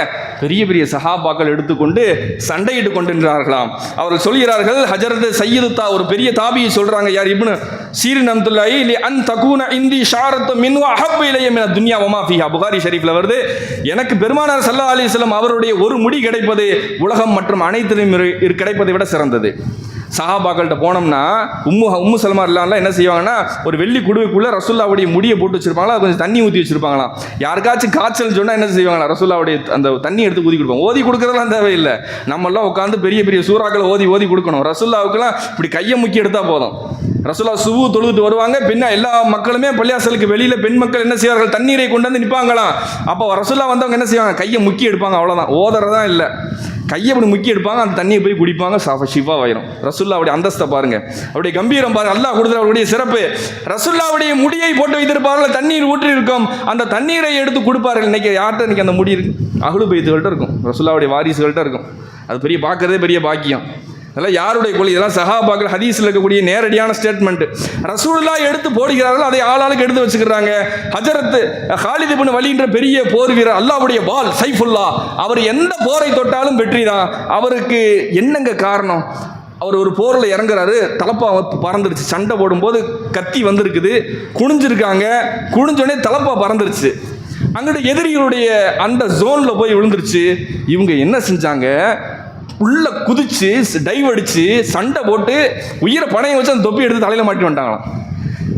பெரிய சஹாபாக்கள் எடுத்துக்கொண்டு சண்டையிட்டு கொண்டிருக்கிறார்களாம். அவர்கள் சொல்கிறார்கள், ஹஜரத் சையதுத்தா ஒரு பெரிய தாபியை சொல்கிறாங்க, யார் இப்னு சீரின் ரஹ்மத்துல்லாஹி லி அன் தகூன இந்தி ஷாரத்து மின் அஹப்பு இலைய மின துன்யா வமா ஃபீஹா. புகாரி ஷரீஃப்ல வருது, எனக்கு பெருமானார் ஸல்லல்லாஹு அலைஹி வஸல்லம் அவருடைய ஒரு முடி கிடைப்பது உலகம் மற்றும் அனைத்திலும் கிடைப்பதை விட சிறந்தது. சஹாபாக்கள்கிட்ட போனோம்னா உம்மு சல்மா எல்லாம் என்ன செய்வாங்கன்னா, ஒரு வெள்ளி குடுவைக்குள்ளே ரசூலுல்லாஹ்வுடைய முடியை போட்டு வச்சுருப்பாங்களா, கொஞ்சம் தண்ணி ஊற்றி வச்சுருப்பாங்களாம். யாருக்காச்சும் காய்ச்சல் சொன்னால் என்ன செய்வாங்களா, ரசூலுல்லாஹ்வுடைய அந்த தண்ணி எடுத்து ஊதி கொடுப்பாங்க. ஓதி கொடுக்குறதெல்லாம் தேவையில்லை, நம்மளாம் உட்காந்து பெரிய சூறாக்களை ஓதி கொடுக்கணும். ரசூலுல்லாஹ்வுக்குலாம் இப்படி கையை முக்கி எடுத்தால் போதும். ரசூலுல்லாஹ் சுபு தொழுதுட்டு வருவாங்க, பின்ன எல்லா மக்களுமே பள்ளியாசலுக்கு வெளியில் பெண் மக்கள் என்ன செய்வார்கள், தண்ணீரை கொண்டு வந்து நிற்பாங்களாம். அப்போ ரசூலுல்லாஹ் வந்தவங்க என்ன செய்வாங்க, கையை முக்கி எடுப்பாங்க, அவ்வளோதான், ஓதுறதான் இல்லை. கையை அப்படி முக்கி எடுப்பாங்க, அந்த தண்ணியை போய் குடிப்பாங்க, ஷிஃபாவாயிரும். ரசூலுல்லாவுடைய அந்தஸ்தை பாருங்க, அவருடைய கம்பீரம் பாருங்க, அல்லாஹ் கொடுத்த அவருடைய சிறப்பு. ரசூலுல்லாவுடைய முடியை போட்டு வைத்திருப்பார்கள், தண்ணீர் ஊற்றி இருக்கும், அந்த தண்ணீரை எடுத்து கொடுப்பார்கள். இன்னைக்கு யார்கிட்ட இன்னைக்கு அந்த முடி இருக்கு? அஹ்லு பைத்துகள்கிட்ட இருக்கும், ரசூலுல்லாவுடைய வாரிசுகள்கிட்ட இருக்கும். அது பெரிய பார்க்கறதே பெரிய பாக்கியம். அதெல்லாம் யாருடைய கொள்கை? இதெல்லாம் சஹாபாக்கள் ஹதீஸில் இருக்கக்கூடிய நேரடியான ஸ்டேட்மெண்ட். ரசூலுல்லாஹ் எடுத்து போடுகிறார்கள், அதை ஆளாளுக்கு எடுத்து வச்சுக்கிறாங்க. ஹஜரத் ஹாலித் இப்னு வலீத்ன்ற பெரிய போர் வீரர், அல்லாஹ்வுடைய வால் சைஃபுல்லா, அவர் எந்த போரை தொட்டாலும் வெற்றி தான். அவருக்கு என்னங்க காரணம்? அவர் ஒரு போரில் இறங்குறாரு, தலப்பா பறந்துருச்சு. சண்டை போடும்போது கத்தி வந்திருக்குது, குனிஞ்சிருக்காங்க, குனிஞ்சோடனே தலப்பா பறந்துருச்சு. அங்கிட்ட எதிரிகளுடைய அந்த ஜோனில் போய் விழுந்துருச்சு. இவங்க என்ன செஞ்சாங்க? உள்ள குதிச்சு டைவ் அடிச்சு சண்டை போட்டு உயிரை பணையம் வச்சு அந்த தொப்பி எடுத்து தலையில் மாட்டி வந்துட்டாங்களாம்.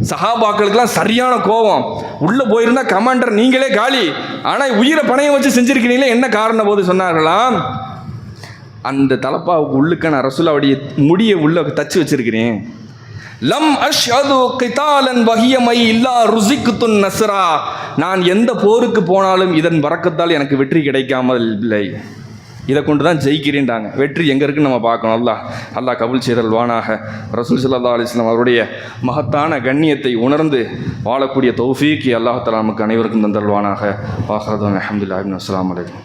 சஹாபாக்களுக்கெல்லாம் சரியான கோபம். உள்ள போயிருந்தா கமாண்டர் நீங்களே காலி, ஆனால் உயிரை பணையம் வச்சு செஞ்சிருக்கிறீங்களே, என்ன காரணம் போது சொன்னார்களாம், அந்த தலப்பாவுக்கு உள்ளுக்க நான் ரசூலுல்லாவுடைய முடியை உள்ள தச்சு வச்சிருக்கிறேன். லம் அஷ்ஹது கிதாலன் வஹியமை இல்லா ருஸிக்துன் நஸ்ரா, நான் எந்த போருக்கு போனாலும் இதன் பரக்கத்தால் எனக்கு வெற்றி கிடைக்காமல் இல்லை, இதை கொண்டு தான் ஜெயிக்கிறேன்டாங்க. வெற்றி எங்கே இருக்குன்னு நம்ம பார்க்கணும். அல்லாஹ் கபூல் செய்தல்வானாக. ரசூல் ஸல்லல்லாஹு அலைஹி வஸல்லம் அவருடைய மகத்தான கண்ணியத்தை உணர்ந்து வாழக்கூடிய தௌஃபீக் அல்லாஹ் தஆலா நமக்கு அனைவருக்கும் தந்தல்வானாக. வாஹிரு தஅவானா அல்ஹம்துலில்லாஹி. அஸ்ஸலாமு அலைக்கும்.